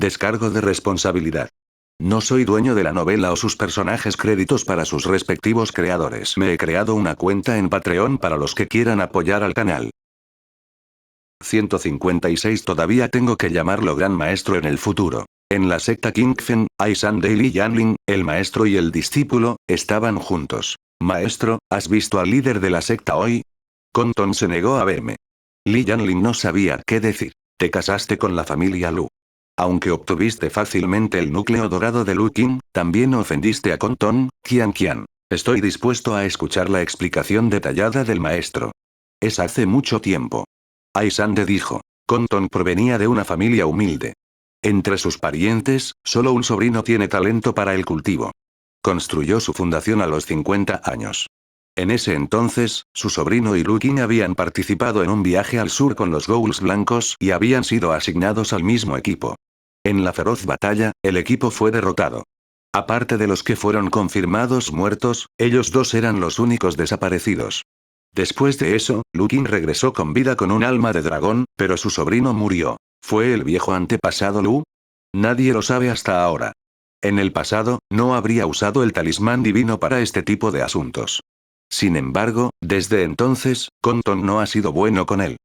Descargo de responsabilidad. No soy dueño de la novela o sus personajes, créditos para sus respectivos creadores. Me he creado una cuenta en Patreon para los que quieran apoyar al canal. 156. Todavía tengo que llamarlo gran maestro en el futuro. En la secta Kingfen, Aisande y Li Yanlin, el maestro y el discípulo, estaban juntos. Maestro, ¿has visto al líder de la secta hoy? Compton se negó a verme. Li Yanlin no sabía qué decir. Te casaste con la familia Lu. Aunque obtuviste fácilmente el núcleo dorado de Lu Qin, también ofendiste a Compton, Qian. Estoy dispuesto a escuchar la explicación detallada del maestro. Es hace mucho tiempo. Aisande dijo. Compton provenía de una familia humilde. Entre sus parientes, solo un sobrino tiene talento para el cultivo. Construyó su fundación a los 50 años. En ese entonces, su sobrino y Lu Qin habían participado en un viaje al sur con los Ghouls blancos y habían sido asignados al mismo equipo. En la feroz batalla, el equipo fue derrotado. Aparte de los que fueron confirmados muertos, ellos dos eran los únicos desaparecidos. Después de eso, Lu Qin regresó con vida con un alma de dragón, pero su sobrino murió. ¿Fue el viejo antepasado Lu? Nadie lo sabe hasta ahora. En el pasado, no habría usado el talismán divino para este tipo de asuntos. Sin embargo, desde entonces, Compton no ha sido bueno con él.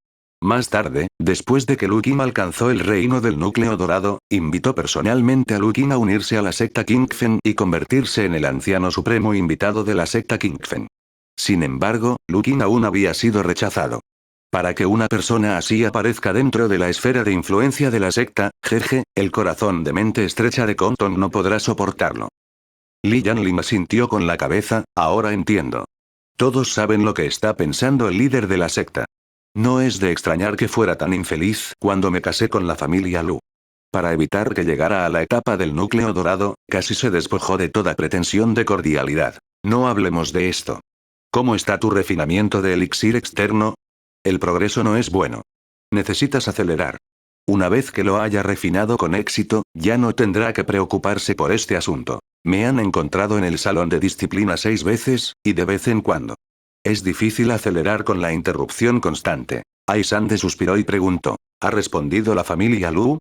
Más tarde, después de que Lu Qin alcanzó el reino del núcleo dorado, invitó personalmente a Lu Qin a unirse a la secta Kingfen y convertirse en el anciano supremo invitado de la secta Kingfen. Sin embargo, Lu Qin aún había sido rechazado. Para que una persona así aparezca dentro de la esfera de influencia de la secta, jeje, el corazón de mente estrecha de Compton no podrá soportarlo. Li Yanlin asintió con la cabeza, ahora entiendo. Todos saben lo que está pensando el líder de la secta. No es de extrañar que fuera tan infeliz cuando me casé con la familia Lu. Para evitar que llegara a la etapa del núcleo dorado, casi se despojó de toda pretensión de cordialidad. No hablemos de esto. ¿Cómo está tu refinamiento de elixir externo? El progreso no es bueno. Necesitas acelerar. Una vez que lo haya refinado con éxito, ya no tendrá que preocuparse por este asunto. Me han encontrado en el salón de disciplina 6 veces, y de vez en cuando. Es difícil acelerar con la interrupción constante. Aisande suspiró y preguntó. ¿Ha respondido la familia Lu?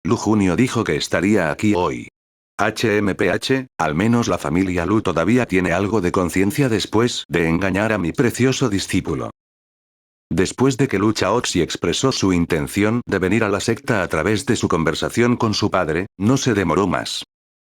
Lu Junio dijo que estaría aquí hoy. HMPH, al menos la familia Lu todavía tiene algo de conciencia después de engañar a mi precioso discípulo. Después de que Lu Chaoxi expresó su intención de venir a la secta a través de su conversación con su padre, no se demoró más.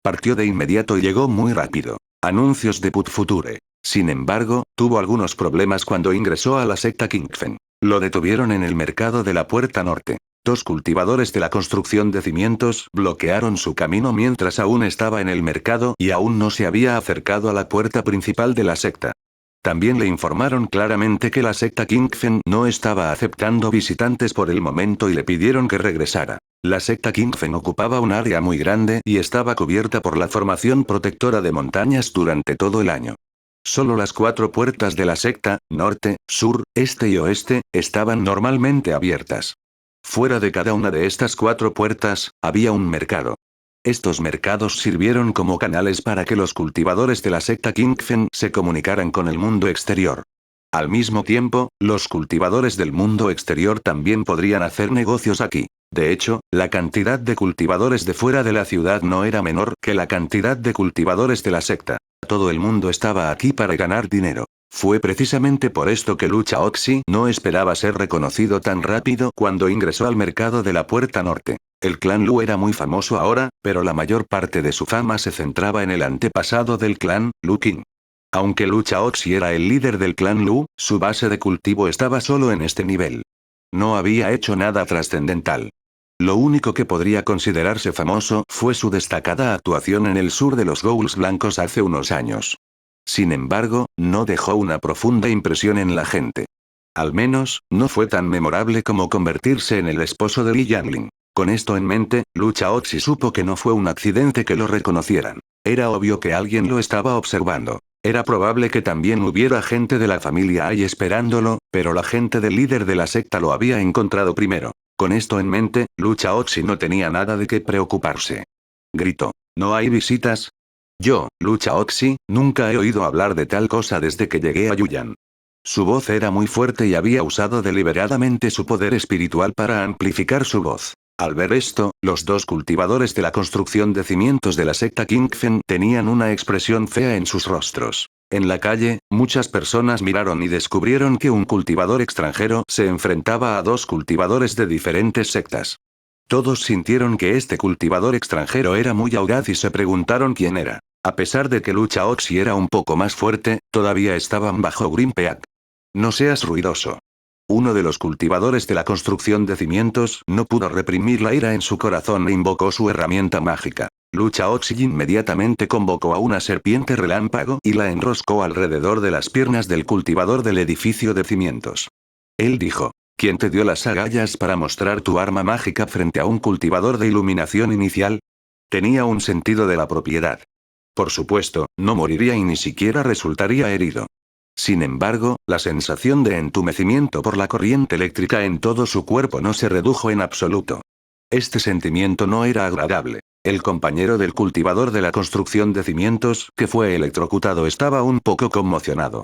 Partió de inmediato y llegó muy rápido. Anuncios de Put Future. Sin embargo, tuvo algunos problemas cuando ingresó a la secta Kingfen. Lo detuvieron en el mercado de la Puerta Norte. 2 cultivadores de la construcción de cimientos bloquearon su camino mientras aún estaba en el mercado y aún no se había acercado a la puerta principal de la secta. También le informaron claramente que la secta Kingfen no estaba aceptando visitantes por el momento y le pidieron que regresara. La secta Kingfen ocupaba un área muy grande y estaba cubierta por la formación protectora de montañas durante todo el año. Solo las 4 puertas de la secta, norte, sur, este y oeste, estaban normalmente abiertas. Fuera de cada una de estas 4 puertas, había un mercado. Estos mercados sirvieron como canales para que los cultivadores de la secta Kingfen se comunicaran con el mundo exterior. Al mismo tiempo, los cultivadores del mundo exterior también podrían hacer negocios aquí. De hecho, la cantidad de cultivadores de fuera de la ciudad no era menor que la cantidad de cultivadores de la secta. Todo el mundo estaba aquí para ganar dinero. Fue precisamente por esto que Lu Chaoxi no esperaba ser reconocido tan rápido cuando ingresó al mercado de la Puerta Norte. El clan Lu era muy famoso ahora, pero la mayor parte de su fama se centraba en el antepasado del clan, Lu Qin. Aunque Lu Chaoxi era el líder del clan Lu, su base de cultivo estaba solo en este nivel. No había hecho nada trascendental. Lo único que podría considerarse famoso fue su destacada actuación en el sur de los Ghouls blancos hace unos años. Sin embargo, no dejó una profunda impresión en la gente. Al menos, no fue tan memorable como convertirse en el esposo de Li Yanlin. Con esto en mente, Lu Chaoxi supo que no fue un accidente que lo reconocieran. Era obvio que alguien lo estaba observando. Era probable que también hubiera gente de la familia Ai esperándolo, pero la gente del líder de la secta lo había encontrado primero. Con esto en mente, Lu Chaoxi no tenía nada de qué preocuparse. Gritó. ¿No hay visitas? Yo, Lu Chaoxi, nunca he oído hablar de tal cosa desde que llegué a Yuyan. Su voz era muy fuerte y había usado deliberadamente su poder espiritual para amplificar su voz. Al ver esto, los dos cultivadores de la construcción de cimientos de la secta Kingfen tenían una expresión fea en sus rostros. En la calle, muchas personas miraron y descubrieron que un cultivador extranjero se enfrentaba a dos cultivadores de diferentes sectas. Todos sintieron que este cultivador extranjero era muy audaz y se preguntaron quién era. A pesar de que Lucha Oxy era un poco más fuerte, todavía estaban bajo Grimpeak. No seas ruidoso. Uno de los cultivadores de la construcción de cimientos no pudo reprimir la ira en su corazón e invocó su herramienta mágica. Lucha Oxy inmediatamente convocó a una serpiente relámpago y la enroscó alrededor de las piernas del cultivador del edificio de cimientos. Él dijo: ¿Quién te dio las agallas para mostrar tu arma mágica frente a un cultivador de iluminación inicial? Tenía un sentido de la propiedad. Por supuesto, no moriría y ni siquiera resultaría herido. Sin embargo, la sensación de entumecimiento por la corriente eléctrica en todo su cuerpo no se redujo en absoluto. Este sentimiento no era agradable. El compañero del cultivador de la construcción de cimientos, que fue electrocutado, estaba un poco conmocionado.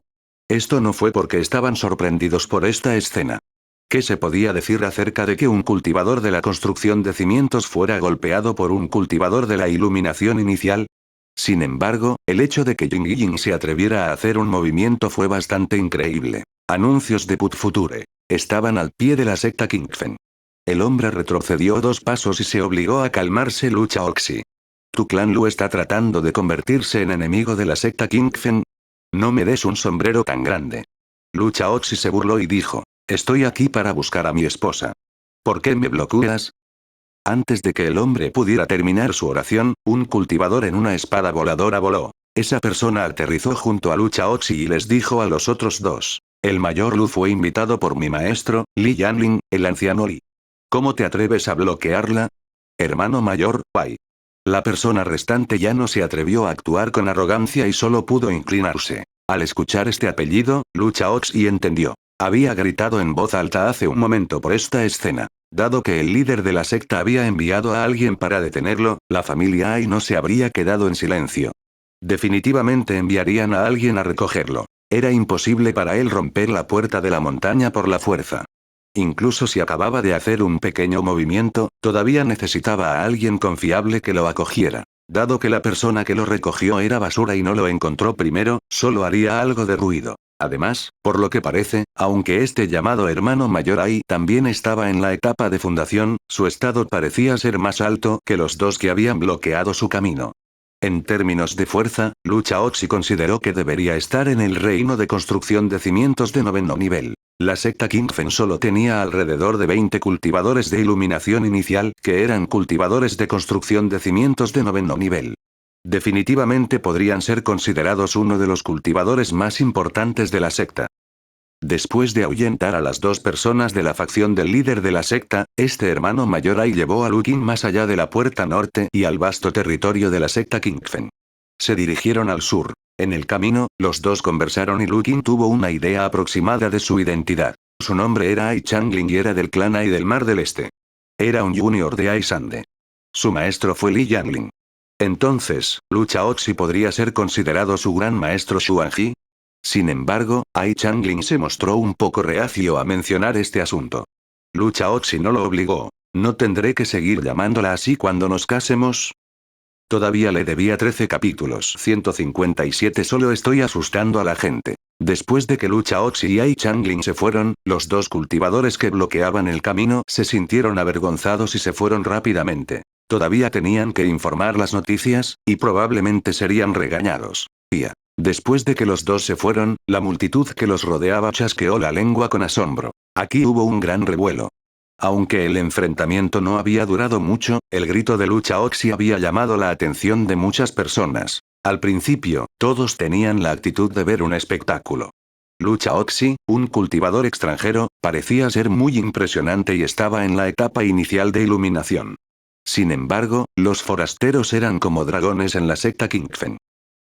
Esto no fue porque estaban sorprendidos por esta escena. ¿Qué se podía decir acerca de que un cultivador de la construcción de cimientos fuera golpeado por un cultivador de la iluminación inicial? Sin embargo, el hecho de que Jing Ying se atreviera a hacer un movimiento fue bastante increíble. Anuncios de Put Future. Estaban al pie de la secta Kingfen. El hombre retrocedió 2 pasos y se obligó a calmarse. Lucha Oxy. ¿Tu clan Lu está tratando de convertirse en enemigo de la secta Kingfen? No me des un sombrero tan grande. Lucha Oxy se burló y dijo: Estoy aquí para buscar a mi esposa. ¿Por qué me bloqueas? Antes de que el hombre pudiera terminar su oración, un cultivador en una espada voladora voló. Esa persona aterrizó junto a Lucha Oxy y les dijo a los otros dos: El mayor Lu fue invitado por mi maestro, Li Yanling, el anciano Li. ¿Cómo te atreves a bloquearla? Hermano mayor, Pai. La persona restante ya no se atrevió a actuar con arrogancia y solo pudo inclinarse. Al escuchar este apellido, Lucha Oxy entendió. Había gritado en voz alta hace un momento por esta escena. Dado que el líder de la secta había enviado a alguien para detenerlo, la familia Ai no se habría quedado en silencio. Definitivamente enviarían a alguien a recogerlo. Era imposible para él romper la puerta de la montaña por la fuerza. Incluso si acababa de hacer un pequeño movimiento, todavía necesitaba a alguien confiable que lo acogiera. Dado que la persona que lo recogió era basura y no lo encontró primero, solo haría algo de ruido. Además, por lo que parece, aunque este llamado hermano mayor Ai también estaba en la etapa de fundación, su estado parecía ser más alto que los dos que habían bloqueado su camino. En términos de fuerza, Lucha Oxy consideró que debería estar en el reino de construcción de cimientos de 9º nivel. La secta Kingfen solo tenía alrededor de 20 cultivadores de iluminación inicial, que eran cultivadores de construcción de cimientos de 9º nivel. Definitivamente podrían ser considerados uno de los cultivadores más importantes de la secta. Después de ahuyentar a las 2 personas de la facción del líder de la secta, este hermano mayor Ai llevó a Lu Qin más allá de la puerta norte y al vasto territorio de la secta Kingfen. Se dirigieron al sur. En el camino, los dos conversaron y Lu Qin tuvo una idea aproximada de su identidad. Su nombre era Ai Changling y era del clan Ai del Mar del Este. Era un junior de Ai Sande. Su maestro fue Li Yanling. Entonces, Lucha Oxy podría ser considerado su gran maestro Xuanji. Sin embargo, Ai Changling se mostró un poco reacio a mencionar este asunto. Lucha Oxy no lo obligó. ¿No tendré que seguir llamándola así cuando nos casemos? Todavía le debía 13 capítulos. 157. Solo estoy asustando a la gente. Después de que Lucha Oxy y Ai Changling se fueron, los 2 cultivadores que bloqueaban el camino se sintieron avergonzados y se fueron rápidamente. Todavía tenían que informar las noticias, y probablemente serían regañados. Después de que los dos se fueron, la multitud que los rodeaba chasqueó la lengua con asombro. Aquí hubo un gran revuelo. Aunque el enfrentamiento no había durado mucho, el grito de Lucha Oxy había llamado la atención de muchas personas. Al principio, todos tenían la actitud de ver un espectáculo. Lucha Oxy, un cultivador extranjero, parecía ser muy impresionante y estaba en la etapa inicial de iluminación. Sin embargo, los forasteros eran como dragones en la secta Kingfen.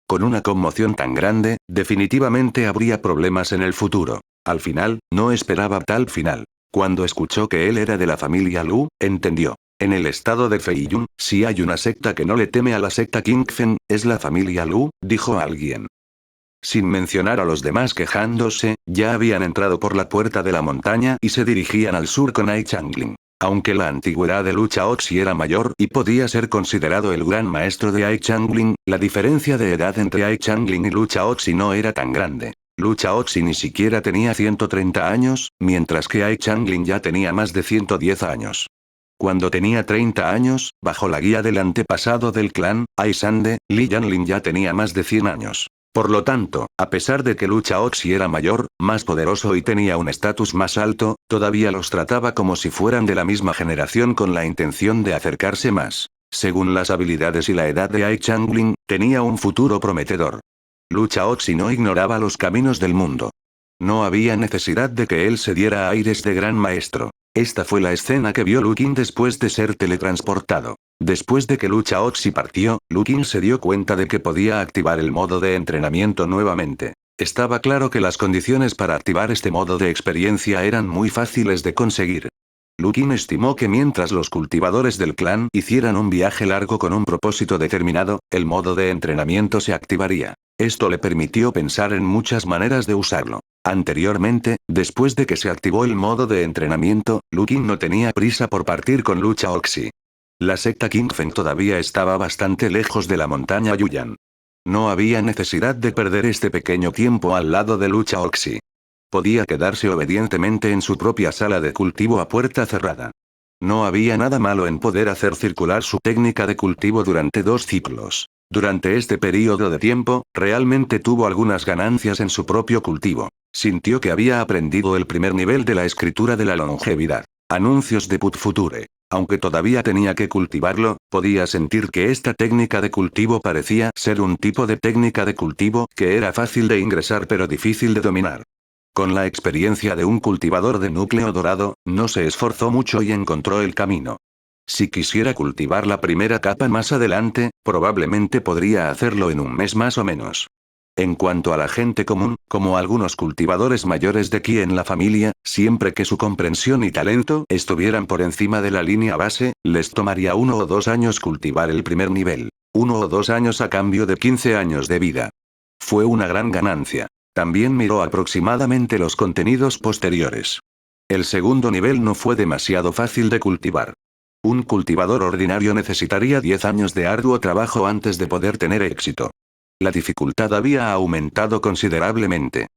Con una conmoción tan grande, definitivamente habría problemas en el futuro. Al final, no esperaba tal final. Cuando escuchó que él era de la familia Lu, entendió. En el estado de Feiyun, si hay una secta que no le teme a la secta Kingfen, es la familia Lu, dijo alguien. Sin mencionar a los demás quejándose, ya habían entrado por la puerta de la montaña y se dirigían al sur con Ai Changling. Aunque la antigüedad de Lu Chaoxi era mayor y podía ser considerado el gran maestro de Ai Changling, la diferencia de edad entre Ai Changling y Lu Chaoxi no era tan grande. Lu Chaoxi ni siquiera tenía 130 años, mientras que Ai Changling ya tenía más de 110 años. Cuando tenía 30 años, bajo la guía del antepasado del clan, Ai Sande, Li Yanlin ya tenía más de 100 años. Por lo tanto, a pesar de que Lu Chaoxi era mayor, más poderoso y tenía un estatus más alto, todavía los trataba como si fueran de la misma generación con la intención de acercarse más. Según las habilidades y la edad de Ai Changling, tenía un futuro prometedor. Lu Chaoxi no ignoraba los caminos del mundo. No había necesidad de que él se diera aires de gran maestro. Esta fue la escena que vio Lu Qin después de ser teletransportado. Después de que Lu Chaoxi partió, Lu Qin se dio cuenta de que podía activar el modo de entrenamiento nuevamente. Estaba claro que las condiciones para activar este modo de experiencia eran muy fáciles de conseguir. Lu Qin estimó que mientras los cultivadores del clan hicieran un viaje largo con un propósito determinado, el modo de entrenamiento se activaría. Esto le permitió pensar en muchas maneras de usarlo. Anteriormente, después de que se activó el modo de entrenamiento, Lu Qin no tenía prisa por partir con Lu Chaoxi. La secta Qingfen todavía estaba bastante lejos de la montaña Yuyan. No había necesidad de perder este pequeño tiempo al lado de Lu Chaoxi. Podía quedarse obedientemente en su propia sala de cultivo a puerta cerrada. No había nada malo en poder hacer circular su técnica de cultivo durante 2 ciclos. Durante este periodo de tiempo, realmente tuvo algunas ganancias en su propio cultivo. Sintió que había aprendido el primer nivel de la escritura de la longevidad. Anuncios de Put Future. Aunque todavía tenía que cultivarlo, podía sentir que esta técnica de cultivo parecía ser un tipo de técnica de cultivo que era fácil de ingresar pero difícil de dominar. Con la experiencia de un cultivador de núcleo dorado, no se esforzó mucho y encontró el camino. Si quisiera cultivar la primera capa más adelante, probablemente podría hacerlo en un mes más o menos. En cuanto a la gente común, como algunos cultivadores mayores de Qi en la familia, siempre que su comprensión y talento estuvieran por encima de la línea base, les tomaría 1 o 2 años cultivar el primer nivel. 1 o 2 años a cambio de 15 años de vida. Fue una gran ganancia. También miró aproximadamente los contenidos posteriores. El segundo nivel no fue demasiado fácil de cultivar. Un cultivador ordinario necesitaría 10 años de arduo trabajo antes de poder tener éxito. La dificultad había aumentado considerablemente.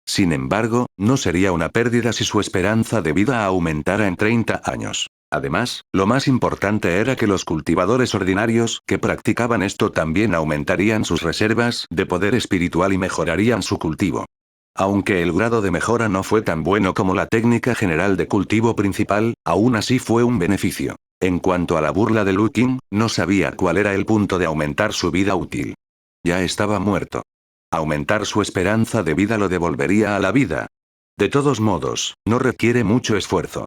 Sin embargo, no sería una pérdida si su esperanza de vida aumentara en 30 años. Además, lo más importante era que los cultivadores ordinarios que practicaban esto también aumentarían sus reservas de poder espiritual y mejorarían su cultivo. Aunque el grado de mejora no fue tan bueno como la técnica general de cultivo principal, aún así fue un beneficio. En cuanto a la burla de Lu Qin, no sabía cuál era el punto de aumentar su vida útil. Ya estaba muerto. Aumentar su esperanza de vida lo devolvería a la vida. De todos modos, no requiere mucho esfuerzo.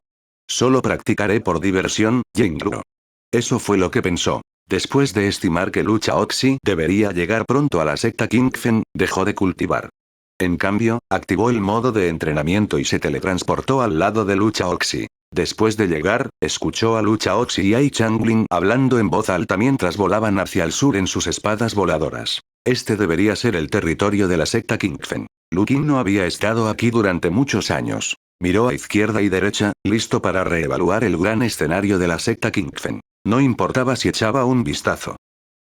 Solo practicaré por diversión, Yingluo. Eso fue lo que pensó. Después de estimar que Lu Chaoxi debería llegar pronto a la secta Qingfen, dejó de cultivar. En cambio, activó el modo de entrenamiento y se teletransportó al lado de Lu Chaoxi. Después de llegar, escuchó a Lu Chaoxi y Ai Changling hablando en voz alta mientras volaban hacia el sur en sus espadas voladoras. Este debería ser el territorio de la secta Qingfen. Lu Qin no había estado aquí durante muchos años. Miró a izquierda y derecha, listo para reevaluar el gran escenario de la secta Qingfen. No importaba si echaba un vistazo.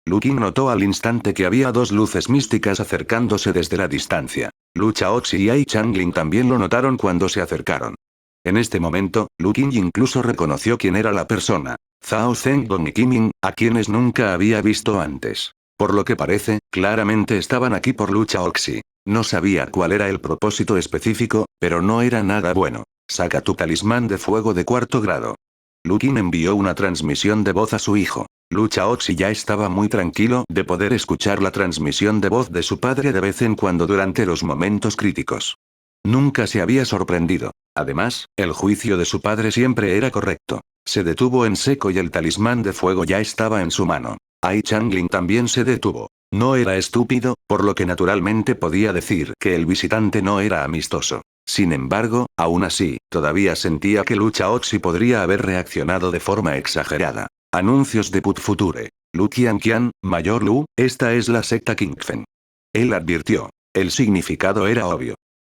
Lu Qin notó al instante que había 2 luces místicas acercándose desde la distancia. Lu Chaoxi y Ai Changling también lo notaron cuando se acercaron. En este momento, Lu Qin incluso reconoció quién era la persona. Zhao Zhenggong y Qiming, a quienes nunca había visto antes. Por lo que parece, claramente estaban aquí por Lu Chaoxi. No sabía cuál era el propósito específico, pero no era nada bueno. Saca tu talismán de fuego de 4º grado. Lu Qin envió una transmisión de voz a su hijo. Lu Chaoxi ya estaba muy tranquilo de poder escuchar la transmisión de voz de su padre de vez en cuando durante los momentos críticos. Nunca se había sorprendido. Además, el juicio de su padre siempre era correcto. Se detuvo en seco y el talismán de fuego ya estaba en su mano. Ai Changling también se detuvo. No era estúpido, por lo que naturalmente podía decir que el visitante no era amistoso. Sin embargo, aún así, todavía sentía que Lu Chaoxi podría haber reaccionado de forma exagerada. Anuncios de Put Future. Lu Qianqian, Mayor Lu, esta es la secta Qingfen. Él advirtió. El significado era obvio.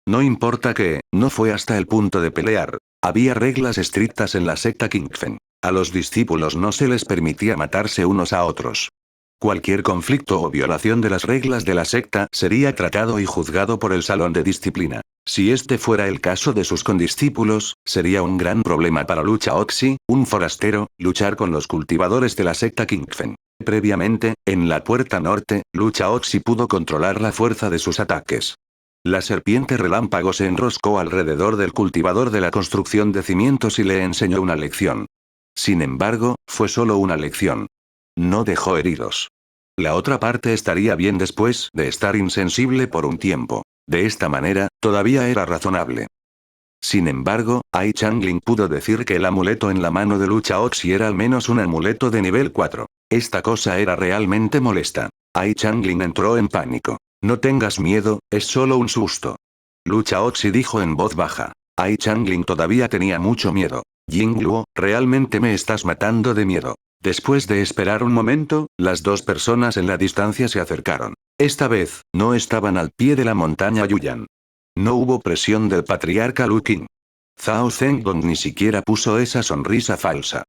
No importa que, no fue hasta el punto de pelear. Había reglas estrictas en la secta Kingfen. A los discípulos no se les permitía matarse unos a otros. Cualquier conflicto o violación de las reglas de la secta sería tratado y juzgado por el salón de disciplina. Si este fuera el caso de sus condiscípulos, sería un gran problema para Lu Chaoxi, un forastero, luchar con los cultivadores de la secta Kingfen. Previamente, en la puerta norte, Lu Chaoxi pudo controlar la fuerza de sus ataques. La serpiente relámpago se enroscó alrededor del cultivador de la construcción de cimientos y le enseñó una lección. Sin embargo, fue solo una lección. No dejó heridos. La otra parte estaría bien después de estar insensible por un tiempo. De esta manera, todavía era razonable. Sin embargo, Ai Changling pudo decir que el amuleto en la mano de Lu Chaoxi era al menos un amuleto de nivel 4. Esta cosa era realmente molesta. Ai Changling entró en pánico. No tengas miedo, es solo un susto. Lu Chaoxi dijo en voz baja. Ai Changling todavía tenía mucho miedo. Ying Luo, realmente me estás matando de miedo. Después de esperar un momento, las dos personas en la distancia se acercaron. Esta vez, no estaban al pie de la montaña Yuyan. No hubo presión del patriarca Lu Qing. Zhao Zhenggong ni siquiera puso esa sonrisa falsa.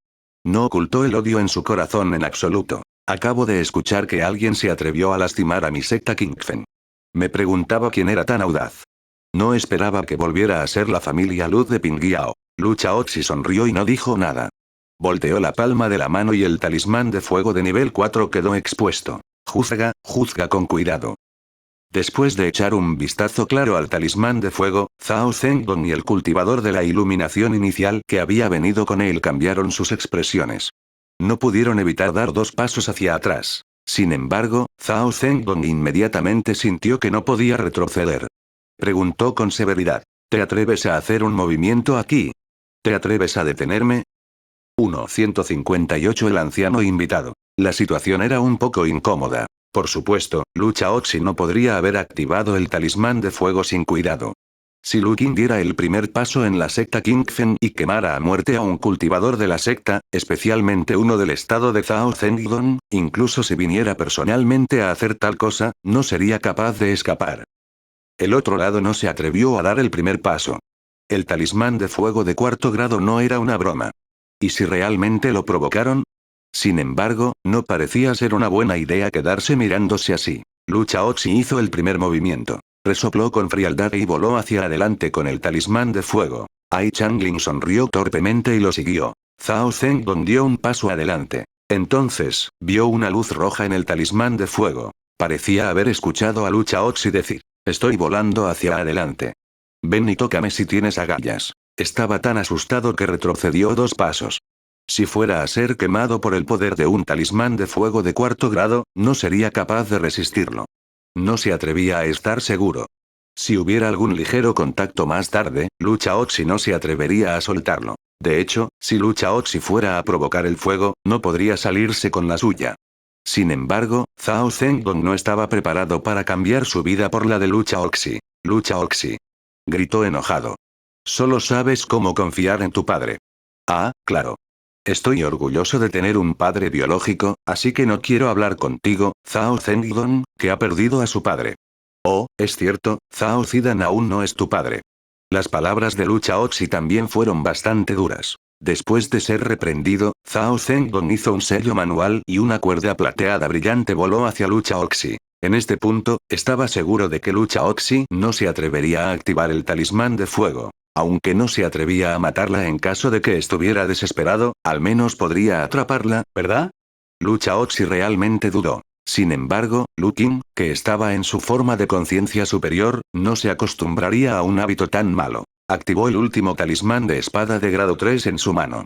No ocultó el odio en su corazón en absoluto. Acabo de escuchar que alguien se atrevió a lastimar a mi secta Kingfen. Me preguntaba quién era tan audaz. No esperaba que volviera a ser la familia Luz de Pingyao. Lu Chaoxi sonrió y no dijo nada. Volteó la palma de la mano y el talismán de fuego de nivel 4 quedó expuesto. Juzga, juzga con cuidado. Después de echar un vistazo claro al talismán de fuego, Zhao Zhenggong y el cultivador de la iluminación inicial que había venido con él cambiaron sus expresiones. No pudieron evitar dar 2 pasos hacia atrás. Sin embargo, Zhao Zhenggong inmediatamente sintió que no podía retroceder. Preguntó con severidad. ¿Te atreves a hacer un movimiento aquí? ¿Te atreves a detenerme? 158 El anciano invitado. La situación era un poco incómoda. Por supuesto, Lu Chaoxi no podría haber activado el talismán de fuego sin cuidado. Si Lu Qing diera el primer paso en la secta Kingfen y quemara a muerte a un cultivador de la secta, especialmente uno del estado de Zhao Zhenggong, incluso si viniera personalmente a hacer tal cosa, no sería capaz de escapar. El otro lado no se atrevió a dar el primer paso. El talismán de fuego de 4º grado no era una broma. ¿Y si realmente lo provocaron? Sin embargo, no parecía ser una buena idea quedarse mirándose así. Lu Chaoxi hizo el primer movimiento. Resopló con frialdad y voló hacia adelante con el talismán de fuego. Ai Changling sonrió torpemente y lo siguió. Zhao Zhenggong dio un paso adelante. Entonces, vio una luz roja en el talismán de fuego. Parecía haber escuchado a Lu Chaoxi decir: estoy volando hacia adelante. Ven y tócame si tienes agallas. Estaba tan asustado que retrocedió 2 pasos. Si fuera a ser quemado por el poder de un talismán de fuego de 4º grado, no sería capaz de resistirlo. No se atrevía a estar seguro. Si hubiera algún ligero contacto más tarde, Lu Chaoxi no se atrevería a soltarlo. De hecho, si Lu Chaoxi fuera a provocar el fuego, no podría salirse con la suya. Sin embargo, Zhao Zhenggong no estaba preparado para cambiar su vida por la de Lu Chaoxi. Lu Chaoxi. Gritó enojado. Solo sabes cómo confiar en tu padre. Ah, claro. Estoy orgulloso de tener un padre biológico, así que no quiero hablar contigo, Zhao Zhenggong, que ha perdido a su padre. Oh, es cierto, Zhao Zidan aún no es tu padre. Las palabras de Lu Chaoxi también fueron bastante duras. Después de ser reprendido, Zhao Zhenggong hizo un sello manual y una cuerda plateada brillante voló hacia Lu Chaoxi. En este punto, estaba seguro de que Lu Chaoxi no se atrevería a activar el talismán de fuego. Aunque no se atrevía a matarla en caso de que estuviera desesperado, al menos podría atraparla, ¿verdad? Lu Chaoxi realmente dudó. Sin embargo, Lu Qing, que estaba en su forma de conciencia superior, no se acostumbraría a un hábito tan malo. Activó el último talismán de espada de grado 3 en su mano.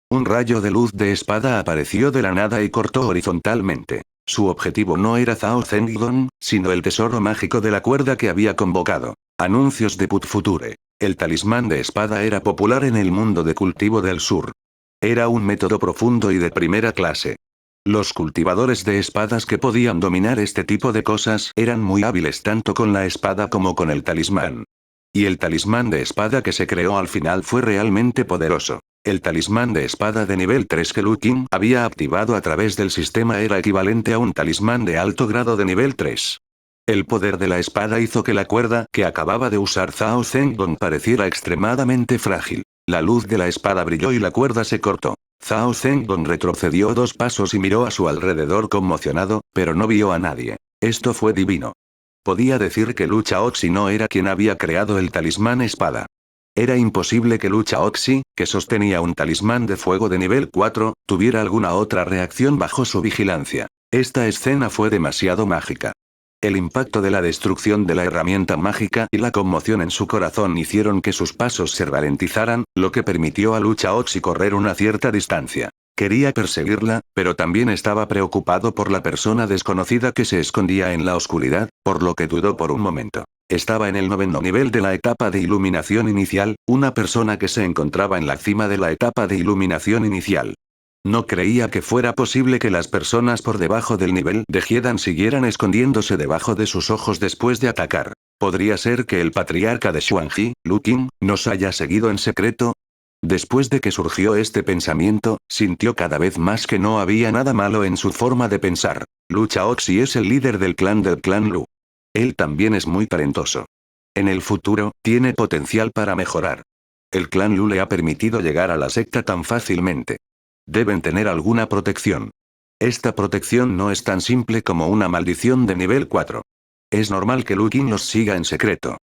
Un rayo de luz de espada apareció de la nada y cortó horizontalmente. Su objetivo no era Zhao Zhenggong, sino el tesoro mágico de la cuerda que había convocado. Anuncios de Put Future. El talismán de espada era popular en el mundo de cultivo del sur. Era un método profundo y de primera clase. Los cultivadores de espadas que podían dominar este tipo de cosas eran muy hábiles tanto con la espada como con el talismán. Y el talismán de espada que se creó al final fue realmente poderoso. El talismán de espada de nivel 3 que Lu Qing había activado a través del sistema era equivalente a un talismán de alto grado de nivel 3. El poder de la espada hizo que la cuerda que acababa de usar Zhao Zhenggong pareciera extremadamente frágil. La luz de la espada brilló y la cuerda se cortó. Zhao Zhenghong retrocedió 2 pasos y miró a su alrededor conmocionado, pero no vio a nadie. Esto fue divino. Podía decir que Lu Chaoxi no era quien había creado el talismán espada. Era imposible que Lu Chaoxi, que sostenía un talismán de fuego de nivel 4, tuviera alguna otra reacción bajo su vigilancia. Esta escena fue demasiado mágica. El impacto de la destrucción de la herramienta mágica y la conmoción en su corazón hicieron que sus pasos se ralentizaran, lo que permitió a Lu Chaoxi correr una cierta distancia. Quería perseguirla, pero también estaba preocupado por la persona desconocida que se escondía en la oscuridad, por lo que dudó por un momento. Estaba en el 9º nivel de la etapa de iluminación inicial, una persona que se encontraba en la cima de la etapa de iluminación inicial. No creía que fuera posible que las personas por debajo del nivel de Hiedan siguieran escondiéndose debajo de sus ojos después de atacar. ¿Podría ser que el patriarca de Xuanji, Lu Qing, nos haya seguido en secreto? Después de que surgió este pensamiento, sintió cada vez más que no había nada malo en su forma de pensar. Lu Chaoxi es el líder del clan Lu. Él también es muy talentoso. En el futuro, tiene potencial para mejorar. El clan Lu le ha permitido llegar a la secta tan fácilmente. Deben tener alguna protección. Esta protección no es tan simple como una maldición de nivel 4. Es normal que Lu Qing los siga en secreto.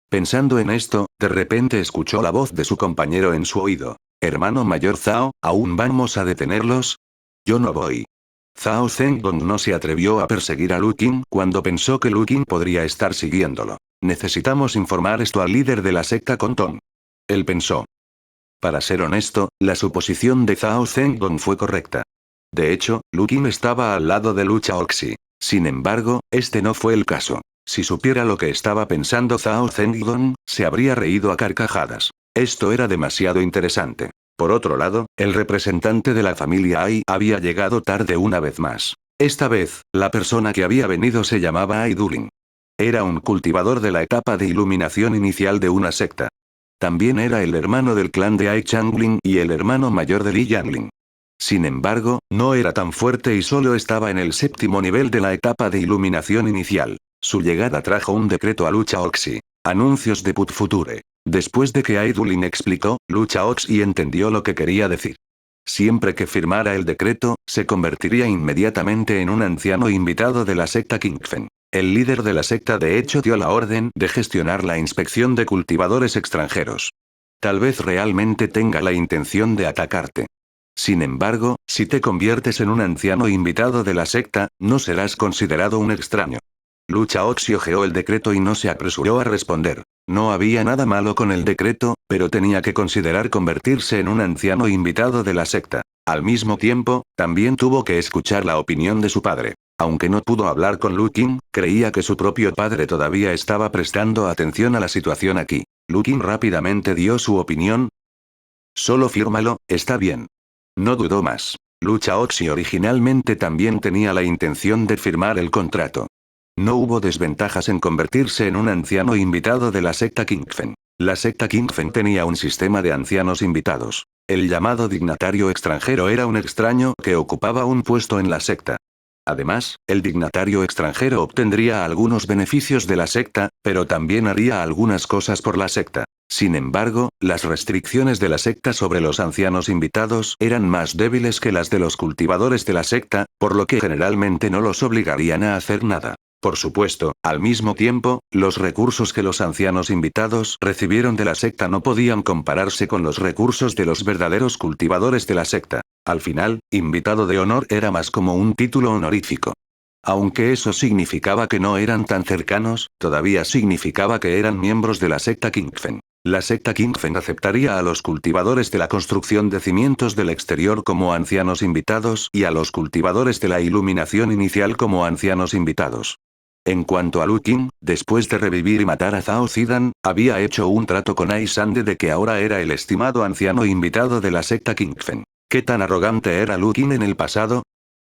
Pensando en esto, de repente escuchó la voz de su compañero en su oído. Hermano mayor Zhao, ¿aún vamos a detenerlos? Yo no voy. Zhao Zhenghong no se atrevió a perseguir a Lu Qing cuando pensó que Lu Qing podría estar siguiéndolo. Necesitamos informar esto al líder de la secta Conton. Él pensó. Para ser honesto, la suposición de Zhao Zhenghong fue correcta. De hecho, Lu Qing estaba al lado de Lu Chaoxi. Sin embargo, este no fue el caso. Si supiera lo que estaba pensando Zhao Zhenghong, se habría reído a carcajadas. Esto era demasiado interesante. Por otro lado, el representante de la familia Ai había llegado tarde una vez más. Esta vez, la persona que había venido se llamaba Ai Dulin. Era un cultivador de la etapa de iluminación inicial de una secta. También era el hermano del clan de Ai Changling y el hermano mayor de Li Yanling. Sin embargo, no era tan fuerte y solo estaba en el 7º nivel de la etapa de iluminación inicial. Su llegada trajo un decreto a Lu Chaoxi. Anuncios de Put Future. Después de que Ai Dulin explicó, Lu Chaoxi entendió lo que quería decir. Siempre que firmara el decreto, se convertiría inmediatamente en un anciano invitado de la secta Qingfen. El líder de la secta de hecho dio la orden de gestionar la inspección de cultivadores extranjeros. Tal vez realmente tenga la intención de atacarte. Sin embargo, si te conviertes en un anciano invitado de la secta, no serás considerado un extraño. Lu Chaoxi hojeó el decreto y no se apresuró a responder. No había nada malo con el decreto, pero tenía que considerar convertirse en un anciano invitado de la secta. Al mismo tiempo, también tuvo que escuchar la opinión de su padre. Aunque no pudo hablar con Lu Qing, creía que su propio padre todavía estaba prestando atención a la situación aquí. Lu Qing rápidamente dio su opinión. Solo fírmalo, está bien. No dudó más. Lu Chaoxi originalmente también tenía la intención de firmar el contrato. No hubo desventajas en convertirse en un anciano invitado de la secta Qingfen. La secta Qingfen tenía un sistema de ancianos invitados. El llamado dignatario extranjero era un extraño que ocupaba un puesto en la secta. Además, el dignatario extranjero obtendría algunos beneficios de la secta, pero también haría algunas cosas por la secta. Sin embargo, las restricciones de la secta sobre los ancianos invitados eran más débiles que las de los cultivadores de la secta, por lo que generalmente no los obligarían a hacer nada. Por supuesto, al mismo tiempo, los recursos que los ancianos invitados recibieron de la secta no podían compararse con los recursos de los verdaderos cultivadores de la secta. Al final, invitado de honor era más como un título honorífico. Aunque eso significaba que no eran tan cercanos, todavía significaba que eran miembros de la secta Qingfen. La secta Qingfen aceptaría a los cultivadores de la construcción de cimientos del exterior como ancianos invitados y a los cultivadores de la iluminación inicial como ancianos invitados. En cuanto a Lu Qing, después de revivir y matar a Zhao Zidan, había hecho un trato con Ai Sande de que ahora era el estimado anciano invitado de la secta Qingfen. ¿Qué tan arrogante era Lu Qing en el pasado?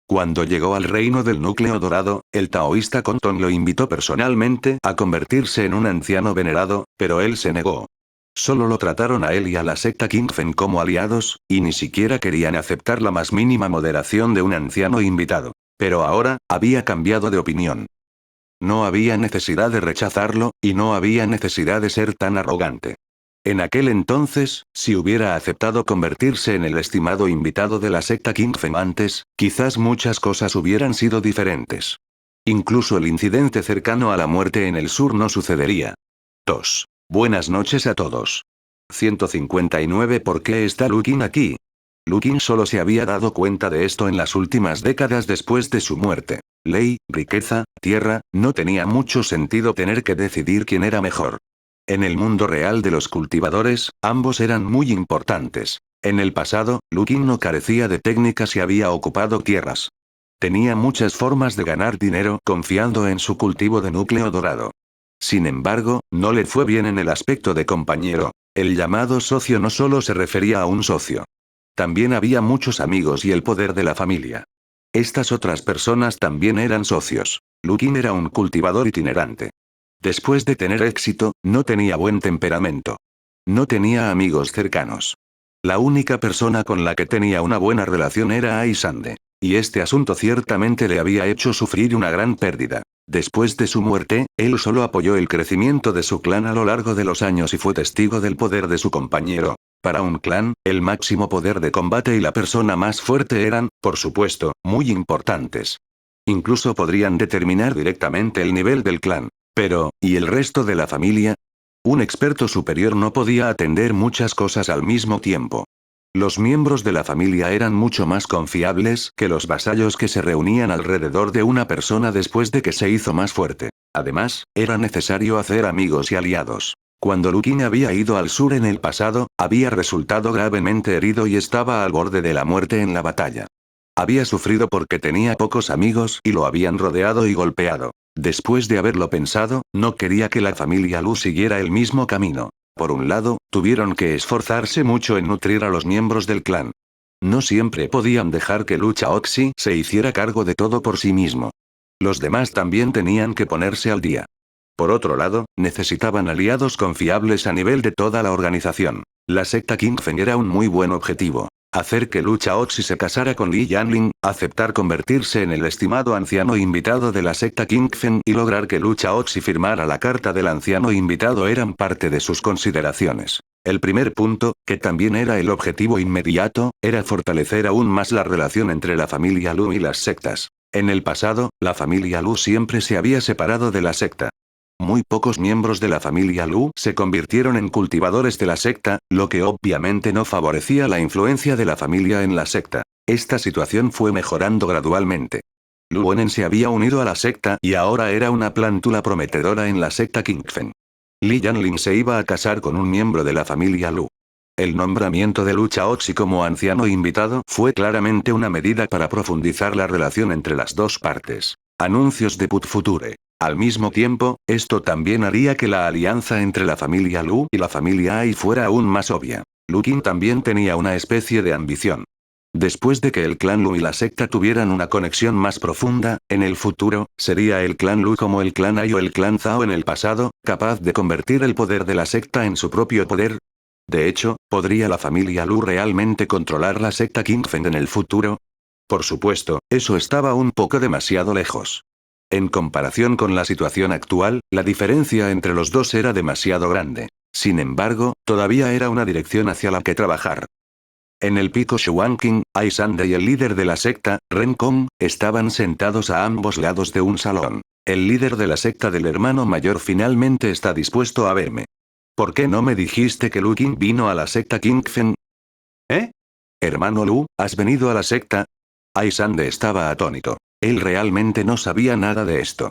Cuando llegó al reino del núcleo dorado, el taoísta Conton lo invitó personalmente a convertirse en un anciano venerado, pero él se negó. Solo lo trataron a él y a la secta Qingfen como aliados, y ni siquiera querían aceptar la más mínima moderación de un anciano invitado. Pero ahora, había cambiado de opinión. No había necesidad de rechazarlo, y no había necesidad de ser tan arrogante. En aquel entonces, si hubiera aceptado convertirse en el estimado invitado de la secta Kingfen antes, quizás muchas cosas hubieran sido diferentes. Incluso el incidente cercano a la muerte en el sur no sucedería. 2. Buenas noches a todos. 159. ¿Por qué está Lukin aquí? Lukin solo se había dado cuenta de esto en las últimas décadas después de su muerte. Ley, riqueza, tierra, no tenía mucho sentido tener que decidir quién era mejor. En el mundo real de los cultivadores, ambos eran muy importantes. En el pasado, Lukin no carecía de técnicas y había ocupado tierras. Tenía muchas formas de ganar dinero confiando en su cultivo de núcleo dorado. Sin embargo, no le fue bien en el aspecto de compañero. El llamado socio no solo se refería a un socio. También había muchos amigos y el poder de la familia. Estas otras personas también eran socios. Lukin era un cultivador itinerante. Después de tener éxito, no tenía buen temperamento. No tenía amigos cercanos. La única persona con la que tenía una buena relación era Aisande. Y este asunto ciertamente le había hecho sufrir una gran pérdida. Después de su muerte, él solo apoyó el crecimiento de su clan a lo largo de los años y fue testigo del poder de su compañero. Para un clan, el máximo poder de combate y la persona más fuerte eran, por supuesto, muy importantes. Incluso podrían determinar directamente el nivel del clan. Pero, ¿y el resto de la familia? Un experto superior no podía atender muchas cosas al mismo tiempo. Los miembros de la familia eran mucho más confiables que los vasallos que se reunían alrededor de una persona después de que se hizo más fuerte. Además, era necesario hacer amigos y aliados. Cuando Lukin había ido al sur en el pasado, había resultado gravemente herido y estaba al borde de la muerte en la batalla. Había sufrido porque tenía pocos amigos y lo habían rodeado y golpeado. Después de haberlo pensado, no quería que la familia Lu siguiera el mismo camino. Por un lado, tuvieron que esforzarse mucho en nutrir a los miembros del clan. No siempre podían dejar que Lu Chaoxi se hiciera cargo de todo por sí mismo. Los demás también tenían que ponerse al día. Por otro lado, necesitaban aliados confiables a nivel de toda la organización. La secta Kingfen era un muy buen objetivo. Hacer que Lu Chaoxi se casara con Li Yanling, aceptar convertirse en el estimado anciano invitado de la secta Kingfen y lograr que Lu Chaoxi firmara la carta del anciano invitado eran parte de sus consideraciones. El primer punto, que también era el objetivo inmediato, era fortalecer aún más la relación entre la familia Lu y las sectas. En el pasado, la familia Lu siempre se había separado de la secta. Muy pocos miembros de la familia Lu se convirtieron en cultivadores de la secta, lo que obviamente no favorecía la influencia de la familia en la secta. Esta situación fue mejorando gradualmente. Lu Wenen se había unido a la secta y ahora era una plántula prometedora en la secta Kingfen. Li Yanling se iba a casar con un miembro de la familia Lu. El nombramiento de Lu Chaoxi como anciano invitado fue claramente una medida para profundizar la relación entre las dos partes. Anuncios de Put Future. Al mismo tiempo, esto también haría que la alianza entre la familia Lu y la familia Ai fuera aún más obvia. Lukin también tenía una especie de ambición. Después de que el clan Lu y la secta tuvieran una conexión más profunda, en el futuro, sería el clan Lu como el clan Ai o el clan Zhao en el pasado, capaz de convertir el poder de la secta en su propio poder. De hecho, ¿podría la familia Lu realmente controlar la secta Kingfen en el futuro? Por supuesto, eso estaba un poco demasiado lejos. En comparación con la situación actual, la diferencia entre los dos era demasiado grande. Sin embargo, todavía era una dirección hacia la que trabajar. En el pico Shuanqing, Aisande y el líder de la secta, Ren Kong, estaban sentados a ambos lados de un salón. El líder de la secta del hermano mayor finalmente está dispuesto a verme. ¿Por qué no me dijiste que Lu Qing vino a la secta Kingfen? ¿Eh? Hermano Lu, ¿has venido a la secta? Aisande estaba atónito. Él realmente no sabía nada de esto.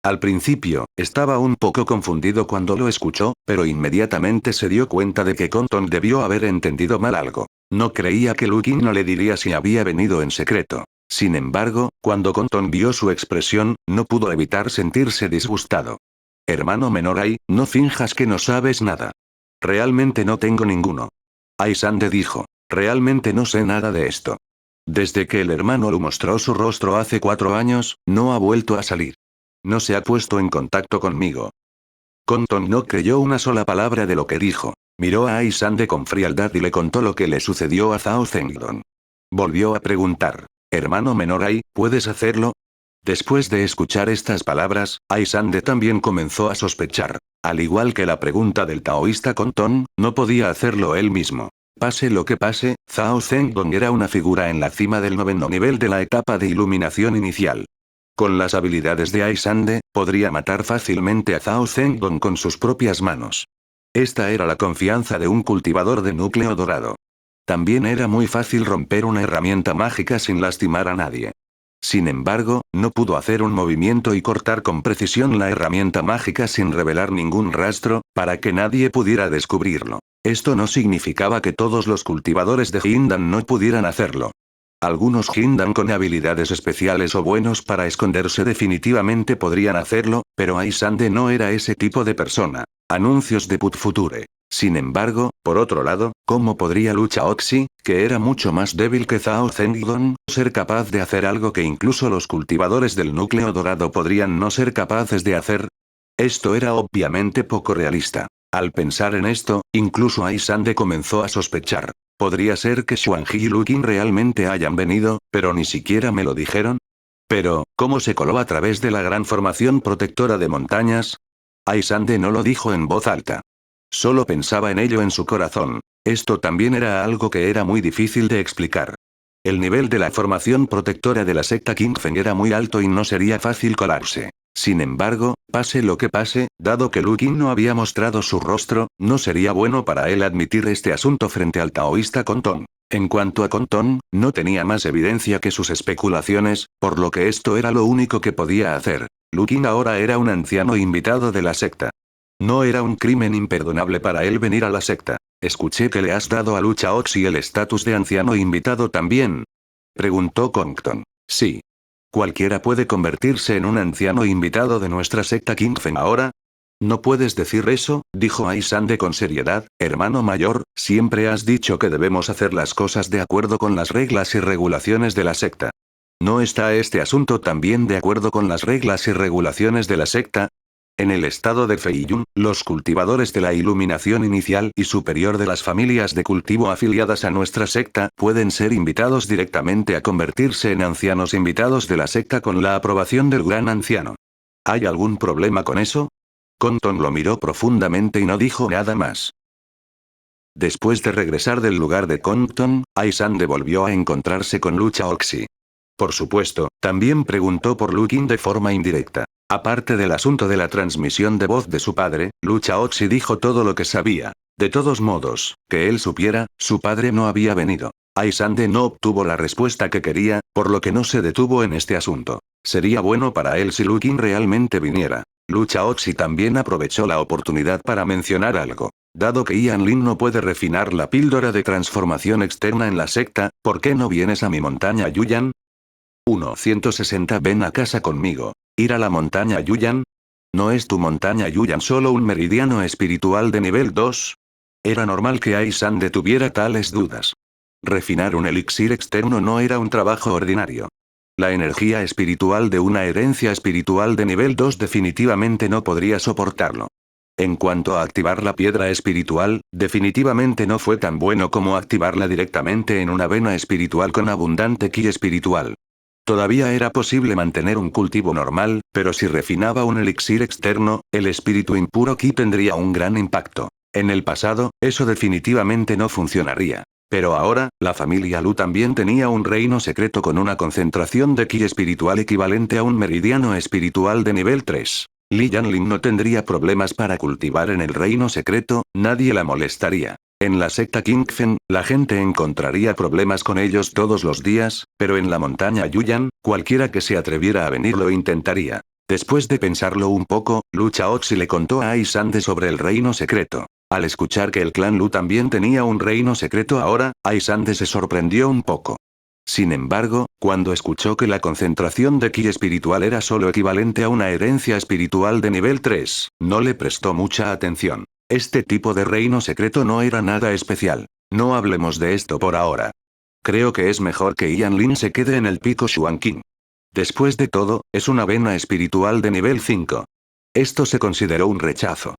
Al principio, estaba un poco confundido cuando lo escuchó, pero inmediatamente se dio cuenta de que Compton debió haber entendido mal algo. No creía que Lu Qing no le diría si había venido en secreto. Sin embargo, cuando Compton vio su expresión, no pudo evitar sentirse disgustado. Hermano menor Ai, no finjas que no sabes nada. Realmente no tengo ninguno. Aisande dijo. Realmente no sé nada de esto. Desde que el hermano Lu mostró su rostro hace 4 años, no ha vuelto a salir. No se ha puesto en contacto conmigo. Compton no creyó una sola palabra de lo que dijo. Miró a Aisande con frialdad y le contó lo que le sucedió a Zhao Zengdong. Volvió a preguntar. Hermano menor Ai, ¿puedes hacerlo? Después de escuchar estas palabras, Aisande también comenzó a sospechar. Al igual que la pregunta del taoísta Compton, no podía hacerlo él mismo. Pase lo que pase, Zhao Zhenggong era una figura en la cima del 9º nivel de la etapa de iluminación inicial. Con las habilidades de Aisande, podría matar fácilmente a Zhao Zhenggong con sus propias manos. Esta era la confianza de un cultivador de núcleo dorado. También era muy fácil romper una herramienta mágica sin lastimar a nadie. Sin embargo, no pudo hacer un movimiento y cortar con precisión la herramienta mágica sin revelar ningún rastro, para que nadie pudiera descubrirlo. Esto no significaba que todos los cultivadores de Jindan no pudieran hacerlo. Algunos Jindan con habilidades especiales o buenos para esconderse definitivamente podrían hacerlo, pero Aisande no era ese tipo de persona. Anuncios de Put Future. Sin embargo, por otro lado, ¿cómo podría Lucha Oxy, que era mucho más débil que Zhao Zhenggong, ser capaz de hacer algo que incluso los cultivadores del núcleo dorado podrían no ser capaces de hacer? Esto era obviamente poco realista. Al pensar en esto, incluso Aisande comenzó a sospechar. ¿Podría ser que Xuanji y Lukin realmente hayan venido, pero ni siquiera me lo dijeron? Pero, ¿cómo se coló a través de la gran formación protectora de montañas? Aisande no lo dijo en voz alta. Solo pensaba en ello en su corazón. Esto también era algo que era muy difícil de explicar. El nivel de la formación protectora de la secta Qingfen era muy alto y no sería fácil colarse. Sin embargo, pase lo que pase, dado que Lu Qin no había mostrado su rostro, no sería bueno para él admitir este asunto frente al taoísta Compton. En cuanto a Compton, no tenía más evidencia que sus especulaciones, por lo que esto era lo único que podía hacer. Lu Qin ahora era un anciano invitado de la secta. No era un crimen imperdonable para él venir a la secta. Escuché que le has dado a Lucha Oxy el estatus de anciano invitado también. Preguntó Compton. Sí. ¿Cualquiera puede convertirse en un anciano invitado de nuestra secta Qingfen ahora? No puedes decir eso, dijo Aisande con seriedad, hermano mayor, siempre has dicho que debemos hacer las cosas de acuerdo con las reglas y regulaciones de la secta. ¿No está este asunto también de acuerdo con las reglas y regulaciones de la secta? En el estado de Feiyun, los cultivadores de la iluminación inicial y superior de las familias de cultivo afiliadas a nuestra secta pueden ser invitados directamente a convertirse en ancianos invitados de la secta con la aprobación del gran anciano. ¿Hay algún problema con eso? Compton lo miró profundamente y no dijo nada más. Después de regresar del lugar de Compton, Aisande volvió a encontrarse con Lucha Oxy. Por supuesto, también preguntó por Lu Qin de forma indirecta. Aparte del asunto de la transmisión de voz de su padre, Lucha Oxy dijo todo lo que sabía. De todos modos, que él supiera, su padre no había venido. Aisande no obtuvo la respuesta que quería, por lo que no se detuvo en este asunto. Sería bueno para él si Lu Qin realmente viniera. Lucha Oxy también aprovechó la oportunidad para mencionar algo. Dado que Ian Lin no puede refinar la píldora de transformación externa en la secta, ¿por qué no vienes a mi montaña Yuyan? 160 Ven a casa conmigo. ¿Ir a la montaña Yuyan? ¿No es tu montaña Yuyan solo un meridiano espiritual de nivel 2? Era normal que Aisande tuviera tales dudas. Refinar un elixir externo no era un trabajo ordinario. La energía espiritual de una herencia espiritual de nivel 2 definitivamente no podría soportarlo. En cuanto a activar la piedra espiritual, definitivamente no fue tan bueno como activarla directamente en una vena espiritual con abundante ki espiritual. Todavía era posible mantener un cultivo normal, pero si refinaba un elixir externo, el espíritu impuro ki tendría un gran impacto. En el pasado, eso definitivamente no funcionaría. Pero ahora, la familia Lu también tenía un reino secreto con una concentración de ki espiritual equivalente a un meridiano espiritual de nivel 3. Li Yanlin no tendría problemas para cultivar en el reino secreto, nadie la molestaría. En la secta Qingfen, la gente encontraría problemas con ellos todos los días, pero en la montaña Yuyan, cualquiera que se atreviera a venir lo intentaría. Después de pensarlo un poco, Lu Chaoxi le contó a Aisande sobre el reino secreto. Al escuchar que el clan Lu también tenía un reino secreto ahora, Aisande se sorprendió un poco. Sin embargo, cuando escuchó que la concentración de ki espiritual era solo equivalente a una herencia espiritual de nivel 3, no le prestó mucha atención. Este tipo de reino secreto no era nada especial. No hablemos de esto por ahora. Creo que es mejor que Ian Lin se quede en el pico Xuanqing. Después de todo, es una vena espiritual de nivel 5. Esto se consideró un rechazo.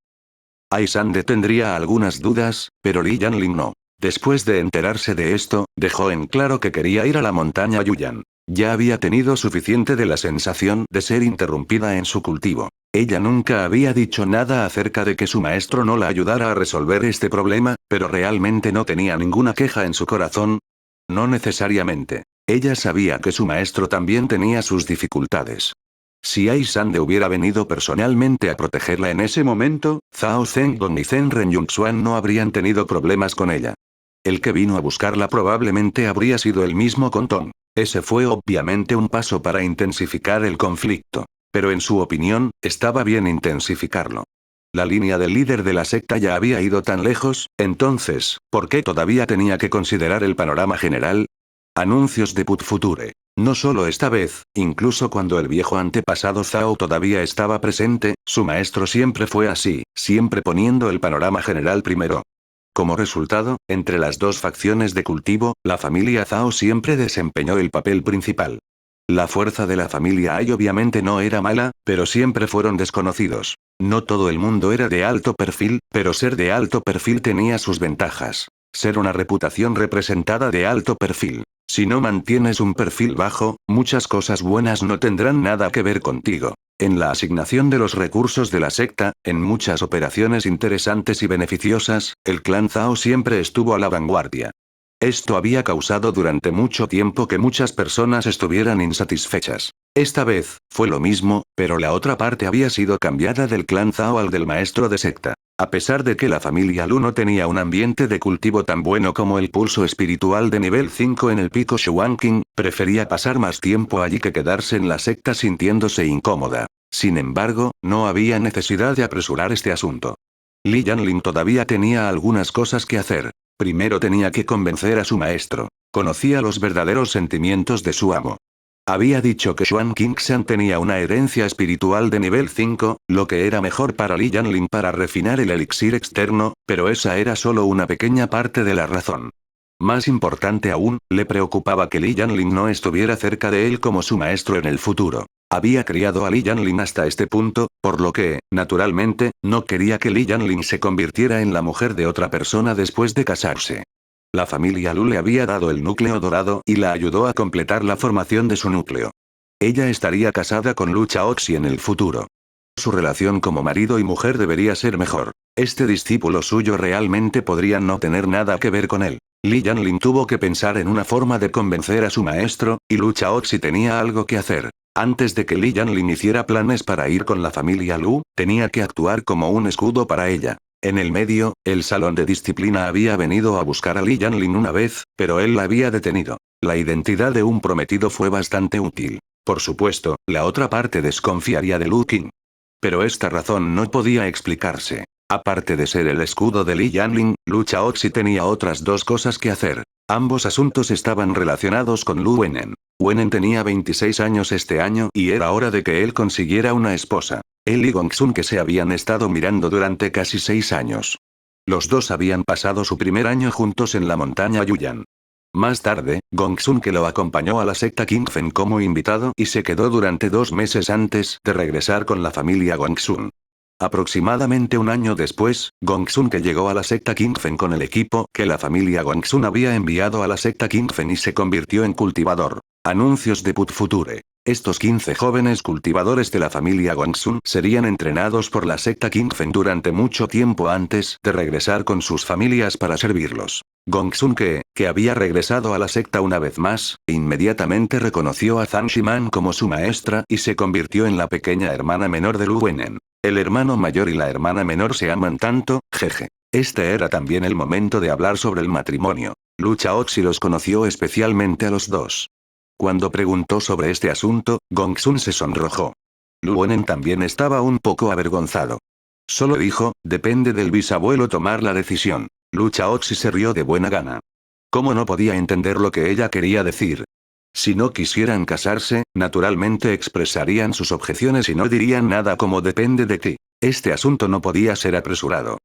Aisande tendría algunas dudas, pero Li Yanlin no. Después de enterarse de esto, dejó en claro que quería ir a la montaña Yuyan. Ya había tenido suficiente de la sensación de ser interrumpida en su cultivo. Ella nunca había dicho nada acerca de que su maestro no la ayudara a resolver este problema, pero realmente no tenía ninguna queja en su corazón. No necesariamente. Ella sabía que su maestro también tenía sus dificultades. Si Ai Sande hubiera venido personalmente a protegerla en ese momento, Zhao Zhenggong y Zhen Renyuxuan no habrían tenido problemas con ella. El que vino a buscarla probablemente habría sido el mismo con Tong. Ese fue obviamente un paso para intensificar el conflicto. Pero en su opinión, estaba bien intensificarlo. La línea del líder de la secta ya había ido tan lejos, entonces, ¿por qué todavía tenía que considerar el panorama general? Anuncios de Put Future. No solo esta vez, incluso cuando el viejo antepasado Zhao todavía estaba presente, su maestro siempre fue así, siempre poniendo el panorama general primero. Como resultado, entre las dos facciones de cultivo, la familia Zhao siempre desempeñó el papel principal. La fuerza de la familia Ai obviamente no era mala, pero siempre fueron desconocidos. No todo el mundo era de alto perfil, pero ser de alto perfil tenía sus ventajas. Ser una reputación representada de alto perfil. Si no mantienes un perfil bajo, muchas cosas buenas no tendrán nada que ver contigo. En la asignación de los recursos de la secta, en muchas operaciones interesantes y beneficiosas, el clan Zhao siempre estuvo a la vanguardia. Esto había causado durante mucho tiempo que muchas personas estuvieran insatisfechas. Esta vez, fue lo mismo, pero la otra parte había sido cambiada del clan Zhao al del maestro de secta. A pesar de que la familia Lu no tenía un ambiente de cultivo tan bueno como el pulso espiritual de nivel 5 en el pico Shuanqing, prefería pasar más tiempo allí que quedarse en la secta sintiéndose incómoda. Sin embargo, no había necesidad de apresurar este asunto. Li Yanlin todavía tenía algunas cosas que hacer. Primero tenía que convencer a su maestro. Conocía los verdaderos sentimientos de su amo. Había dicho que Xuan Qingxian tenía una herencia espiritual de nivel 5, lo que era mejor para Li Yanlin para refinar el elixir externo, pero esa era solo una pequeña parte de la razón. Más importante aún, le preocupaba que Li Yanlin no estuviera cerca de él como su maestro en el futuro. Había criado a Li Yanlin hasta este punto, por lo que, naturalmente, no quería que Li Yanlin se convirtiera en la mujer de otra persona después de casarse. La familia Lu le había dado el núcleo dorado y la ayudó a completar la formación de su núcleo. Ella estaría casada con Lu Chaoxi en el futuro. Su relación como marido y mujer debería ser mejor. Este discípulo suyo realmente podría no tener nada que ver con él. Li Yanlin tuvo que pensar en una forma de convencer a su maestro, y Lu Chaoxi tenía algo que hacer. Antes de que Li Yanlin hiciera planes para ir con la familia Lu, tenía que actuar como un escudo para ella. En el medio, el salón de disciplina había venido a buscar a Li Yanlin una vez, pero él la había detenido. La identidad de un prometido fue bastante útil. Por supuesto, la otra parte desconfiaría de Lu Qing. Pero esta razón no podía explicarse. Aparte de ser el escudo de Li Yanlin, Lu Chaoxi tenía otras dos cosas que hacer. Ambos asuntos estaban relacionados con Lu Wenen. Wenen tenía 26 años este año y era hora de que él consiguiera una esposa. Él y Gongsun que se habían estado mirando durante casi 6 años. Los dos habían pasado su primer año juntos en la montaña Yuyan. Más tarde, Gongsun que lo acompañó a la secta Qingfen como invitado y se quedó durante 2 meses antes de regresar con la familia Gongsun. Aproximadamente un año después, Gongsun que llegó a la secta Qingfen con el equipo que la familia Gongsun había enviado a la secta Qingfen y se convirtió en cultivador. Anuncios de Put Future. Estos 15 jóvenes cultivadores de la familia Gongsun serían entrenados por la secta Qingfen durante mucho tiempo antes de regresar con sus familias para servirlos. Gongsun que había regresado a la secta una vez más, inmediatamente reconoció a Zhang Shiman como su maestra y se convirtió en la pequeña hermana menor de Lu Wenen. El hermano mayor y la hermana menor se aman tanto, jeje. Este era también el momento de hablar sobre el matrimonio. Lu Chaoxi los conoció especialmente a los dos. Cuando preguntó sobre este asunto, Gongsun se sonrojó. Lu Wenen también estaba un poco avergonzado. Solo dijo, depende del bisabuelo tomar la decisión. Lu Chaoxi se rió de buena gana. ¿Cómo no podía entender lo que ella quería decir? Si no quisieran casarse, naturalmente expresarían sus objeciones y no dirían nada como depende de ti. Este asunto no podía ser apresurado.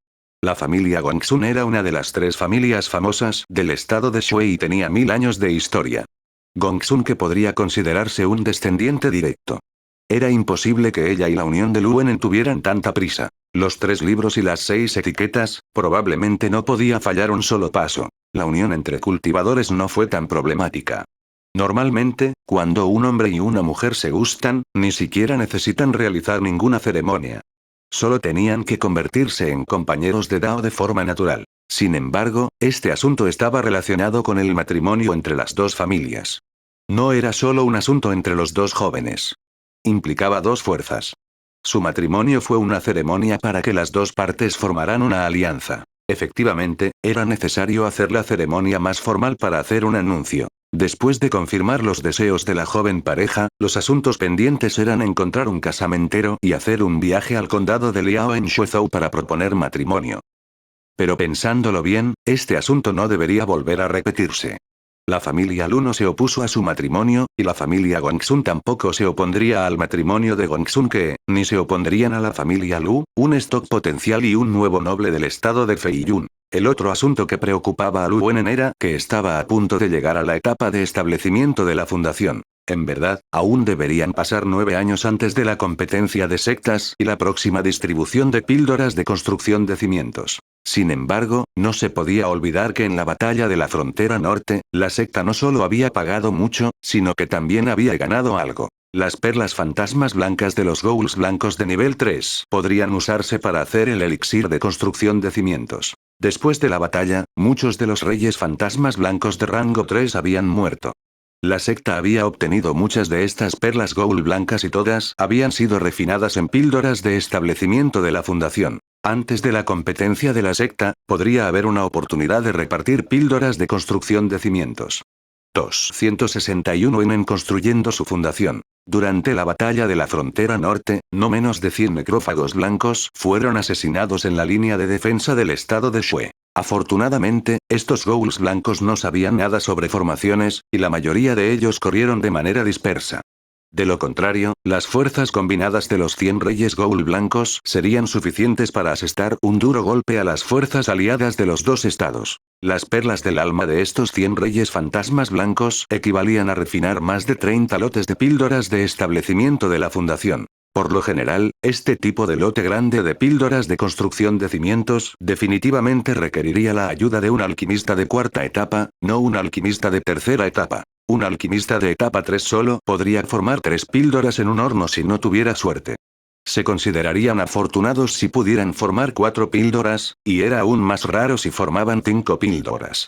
La familia Gongsun era una de las 3 familias famosas del estado de Shui y tenía 1000 años de historia. Gongsun que podría considerarse un descendiente directo. Era imposible que ella y la unión de Lu Wenen tuvieran tanta prisa. Los 3 libros y las 6 etiquetas, probablemente no podía fallar un solo paso. La unión entre cultivadores no fue tan problemática. Normalmente, cuando un hombre y una mujer se gustan, ni siquiera necesitan realizar ninguna ceremonia. Solo tenían que convertirse en compañeros de Dao de forma natural. Sin embargo, este asunto estaba relacionado con el matrimonio entre las dos familias. No era solo un asunto entre los dos jóvenes. Implicaba dos fuerzas. Su matrimonio fue una ceremonia para que las dos partes formaran una alianza. Efectivamente, era necesario hacer la ceremonia más formal para hacer un anuncio. Después de confirmar los deseos de la joven pareja, los asuntos pendientes eran encontrar un casamentero y hacer un viaje al condado de Liao en Shuozhou para proponer matrimonio. Pero pensándolo bien, este asunto no debería volver a repetirse. La familia Lu no se opuso a su matrimonio, y la familia Gongsun tampoco se opondría al matrimonio de Gongsun ni se opondrían a la familia Lu, un stock potencial y un nuevo noble del estado de Feiyun. El otro asunto que preocupaba a Lu Wenen era que estaba a punto de llegar a la etapa de establecimiento de la fundación. En verdad, aún deberían pasar 9 años antes de la competencia de sectas y la próxima distribución de píldoras de construcción de cimientos. Sin embargo, no se podía olvidar que en la batalla de la frontera norte, la secta no solo había pagado mucho, sino que también había ganado algo. Las perlas fantasmas blancas de los ghouls blancos de nivel 3 podrían usarse para hacer el elixir de construcción de cimientos. Después de la batalla, muchos de los reyes fantasmas blancos de rango 3 habían muerto. La secta había obtenido muchas de estas perlas ghoul blancas y todas habían sido refinadas en píldoras de establecimiento de la fundación. Antes de la competencia de la secta, podría haber una oportunidad de repartir píldoras de construcción de cimientos. 261 en construyendo su fundación. Durante la batalla de la frontera norte, no menos de 100 necrófagos blancos fueron asesinados en la línea de defensa del estado de Shue. Afortunadamente, estos ghouls blancos no sabían nada sobre formaciones, y la mayoría de ellos corrieron de manera dispersa. De lo contrario, las fuerzas combinadas de los 100 reyes ghoul blancos serían suficientes para asestar un duro golpe a las fuerzas aliadas de los dos estados. Las perlas del alma de estos 100 reyes fantasmas blancos equivalían a refinar más de 30 lotes de píldoras de establecimiento de la fundación. Por lo general, este tipo de lote grande de píldoras de construcción de cimientos definitivamente requeriría la ayuda de un alquimista de cuarta etapa, no un alquimista de tercera etapa. Un alquimista de etapa 3 solo podría formar 3 píldoras en un horno si no tuviera suerte. Se considerarían afortunados si pudieran formar 4 píldoras, y era aún más raro si formaban 5 píldoras.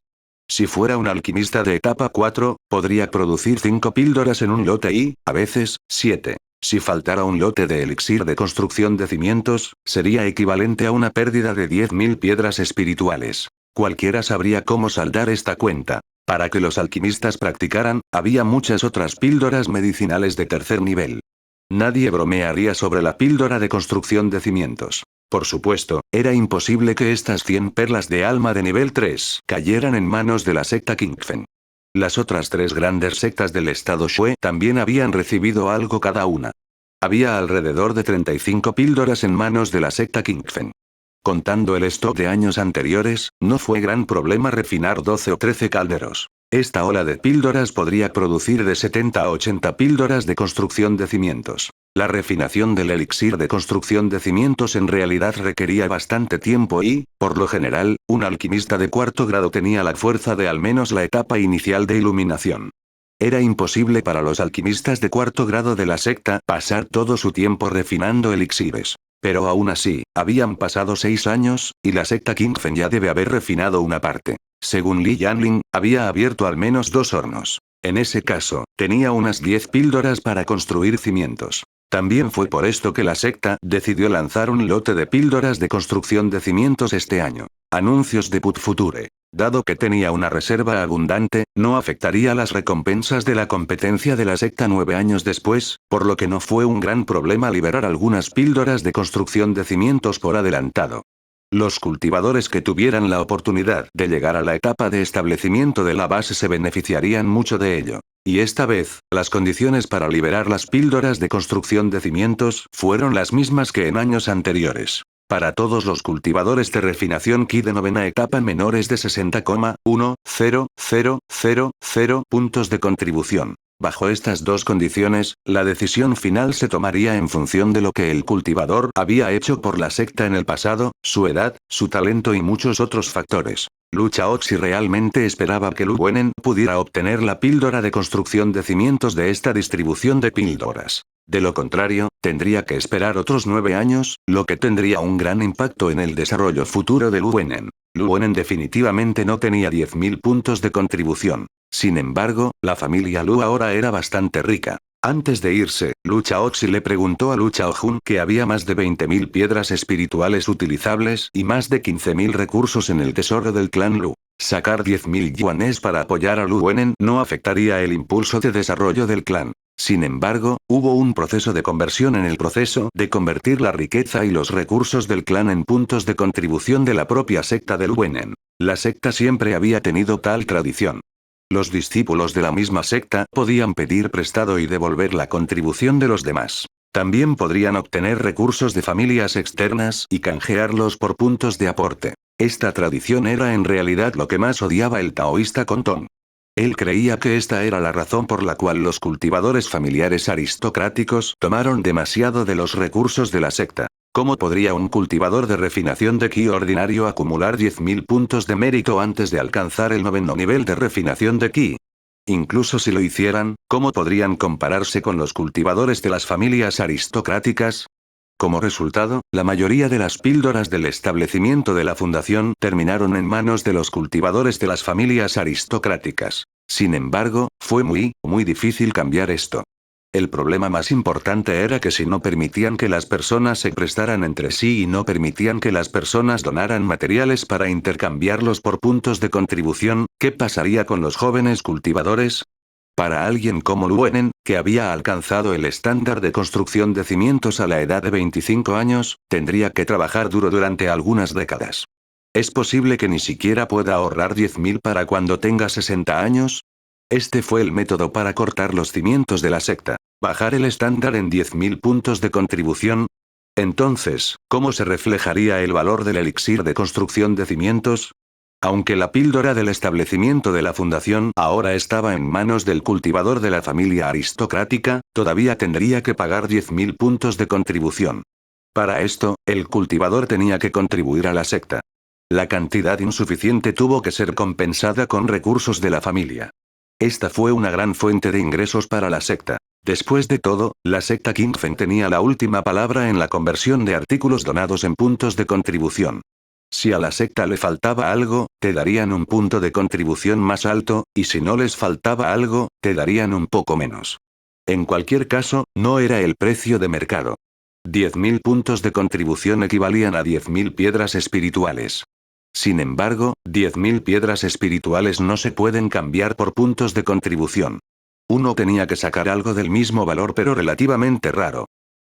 Si fuera un alquimista de etapa 4, podría producir 5 píldoras en un lote y, a veces, 7. Si faltara un lote de elixir de construcción de cimientos, sería equivalente a una pérdida de 10.000 piedras espirituales. Cualquiera sabría cómo saldar esta cuenta. Para que los alquimistas practicaran, había muchas otras píldoras medicinales de tercer nivel. Nadie bromearía sobre la píldora de construcción de cimientos. Por supuesto, era imposible que estas 100 perlas de alma de nivel 3 cayeran en manos de la secta Qingfen. Las otras 3 grandes sectas del estado Shue también habían recibido algo cada una. Había alrededor de 35 píldoras en manos de la secta Qingfen. Contando el stock de años anteriores, no fue gran problema refinar 12 o 13 calderos. Esta ola de píldoras podría producir de 70 a 80 píldoras de construcción de cimientos. La refinación del elixir de construcción de cimientos en realidad requería bastante tiempo y, por lo general, un alquimista de cuarto grado tenía la fuerza de al menos la etapa inicial de iluminación. Era imposible para los alquimistas de cuarto grado de la secta pasar todo su tiempo refinando elixires. Pero aún así, habían pasado 6 años, y la secta Qingfen ya debe haber refinado una parte. Según Li Yanling, había abierto al menos 2 hornos. En ese caso, tenía unas 10 píldoras para construir cimientos. También fue por esto que la secta decidió lanzar un lote de píldoras de construcción de cimientos este año. Anuncios de Put Future. Dado que tenía una reserva abundante, no afectaría las recompensas de la competencia de la secta 9 años después, por lo que no fue un gran problema liberar algunas píldoras de construcción de cimientos por adelantado. Los cultivadores que tuvieran la oportunidad de llegar a la etapa de establecimiento de la base se beneficiarían mucho de ello. Y esta vez, las condiciones para liberar las píldoras de construcción de cimientos fueron las mismas que en años anteriores. Para todos los cultivadores de refinación Ki de novena etapa menores de 60,1000 puntos de contribución. Bajo estas dos condiciones, la decisión final se tomaría en función de lo que el cultivador había hecho por la secta en el pasado, su edad, su talento y muchos otros factores. Lu Chaoxi realmente esperaba que Lu Wenen pudiera obtener la píldora de construcción de cimientos de esta distribución de píldoras. De lo contrario, tendría que esperar otros 9 años, lo que tendría un gran impacto en el desarrollo futuro de Lu Wenen. Lu Wenen definitivamente no tenía 10.000 puntos de contribución. Sin embargo, la familia Lu ahora era bastante rica. Antes de irse, Lu Chaoxi le preguntó a Lu Chaojun que había más de 20.000 piedras espirituales utilizables y más de 15.000 recursos en el tesoro del clan Lu. Sacar 10.000 yuanes para apoyar a Lu Wenen no afectaría el impulso de desarrollo del clan. Sin embargo, hubo un proceso de conversión en el proceso de convertir la riqueza y los recursos del clan en puntos de contribución de la propia secta del Wenen. La secta siempre había tenido tal tradición. Los discípulos de la misma secta podían pedir prestado y devolver la contribución de los demás. También podrían obtener recursos de familias externas y canjearlos por puntos de aporte. Esta tradición era en realidad lo que más odiaba el taoísta Kongtong. Él creía que esta era la razón por la cual los cultivadores familiares aristocráticos tomaron demasiado de los recursos de la secta. ¿Cómo podría un cultivador de refinación de ki ordinario acumular 10.000 puntos de mérito antes de alcanzar el 9º nivel de refinación de ki? Incluso si lo hicieran, ¿cómo podrían compararse con los cultivadores de las familias aristocráticas? Como resultado, la mayoría de las píldoras del establecimiento de la fundación terminaron en manos de los cultivadores de las familias aristocráticas. Sin embargo, fue muy difícil cambiar esto. El problema más importante era que si no permitían que las personas se prestaran entre sí y no permitían que las personas donaran materiales para intercambiarlos por puntos de contribución, ¿qué pasaría con los jóvenes cultivadores? Para alguien como Lu Wenen, que había alcanzado el estándar de construcción de cimientos a la edad de 25 años, tendría que trabajar duro durante algunas décadas. ¿Es posible que ni siquiera pueda ahorrar 10.000 para cuando tenga 60 años? Este fue el método para cortar los cimientos de la secta. Bajar el estándar en 10.000 puntos de contribución. Entonces, ¿cómo se reflejaría el valor del elixir de construcción de cimientos? Aunque la píldora del establecimiento de la fundación ahora estaba en manos del cultivador de la familia aristocrática, todavía tendría que pagar 10.000 puntos de contribución. Para esto, el cultivador tenía que contribuir a la secta. La cantidad insuficiente tuvo que ser compensada con recursos de la familia. Esta fue una gran fuente de ingresos para la secta. Después de todo, la secta Qingfen tenía la última palabra en la conversión de artículos donados en puntos de contribución. Si a la secta le faltaba algo, te darían un punto de contribución más alto, y si no les faltaba algo, te darían un poco menos. En cualquier caso, no era el precio de mercado. 10.000 puntos de contribución equivalían a 10.000 piedras espirituales. Sin embargo, 10.000 piedras espirituales no se pueden cambiar por puntos de contribución. Uno tenía que sacar algo del mismo valor pero relativamente raro.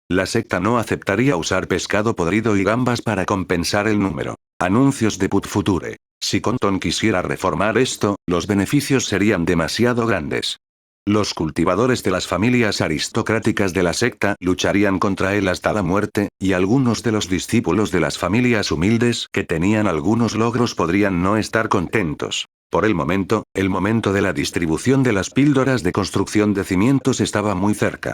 La secta no aceptaría usar pescado podrido y gambas para compensar el número. Anuncios de Put Future. Si Kongtong quisiera reformar esto, los beneficios serían demasiado grandes. Los cultivadores de las familias aristocráticas de la secta lucharían contra él hasta la muerte, y algunos de los discípulos de las familias humildes que tenían algunos logros podrían no estar contentos. Por el momento de la distribución de las píldoras de construcción de cimientos estaba muy cerca.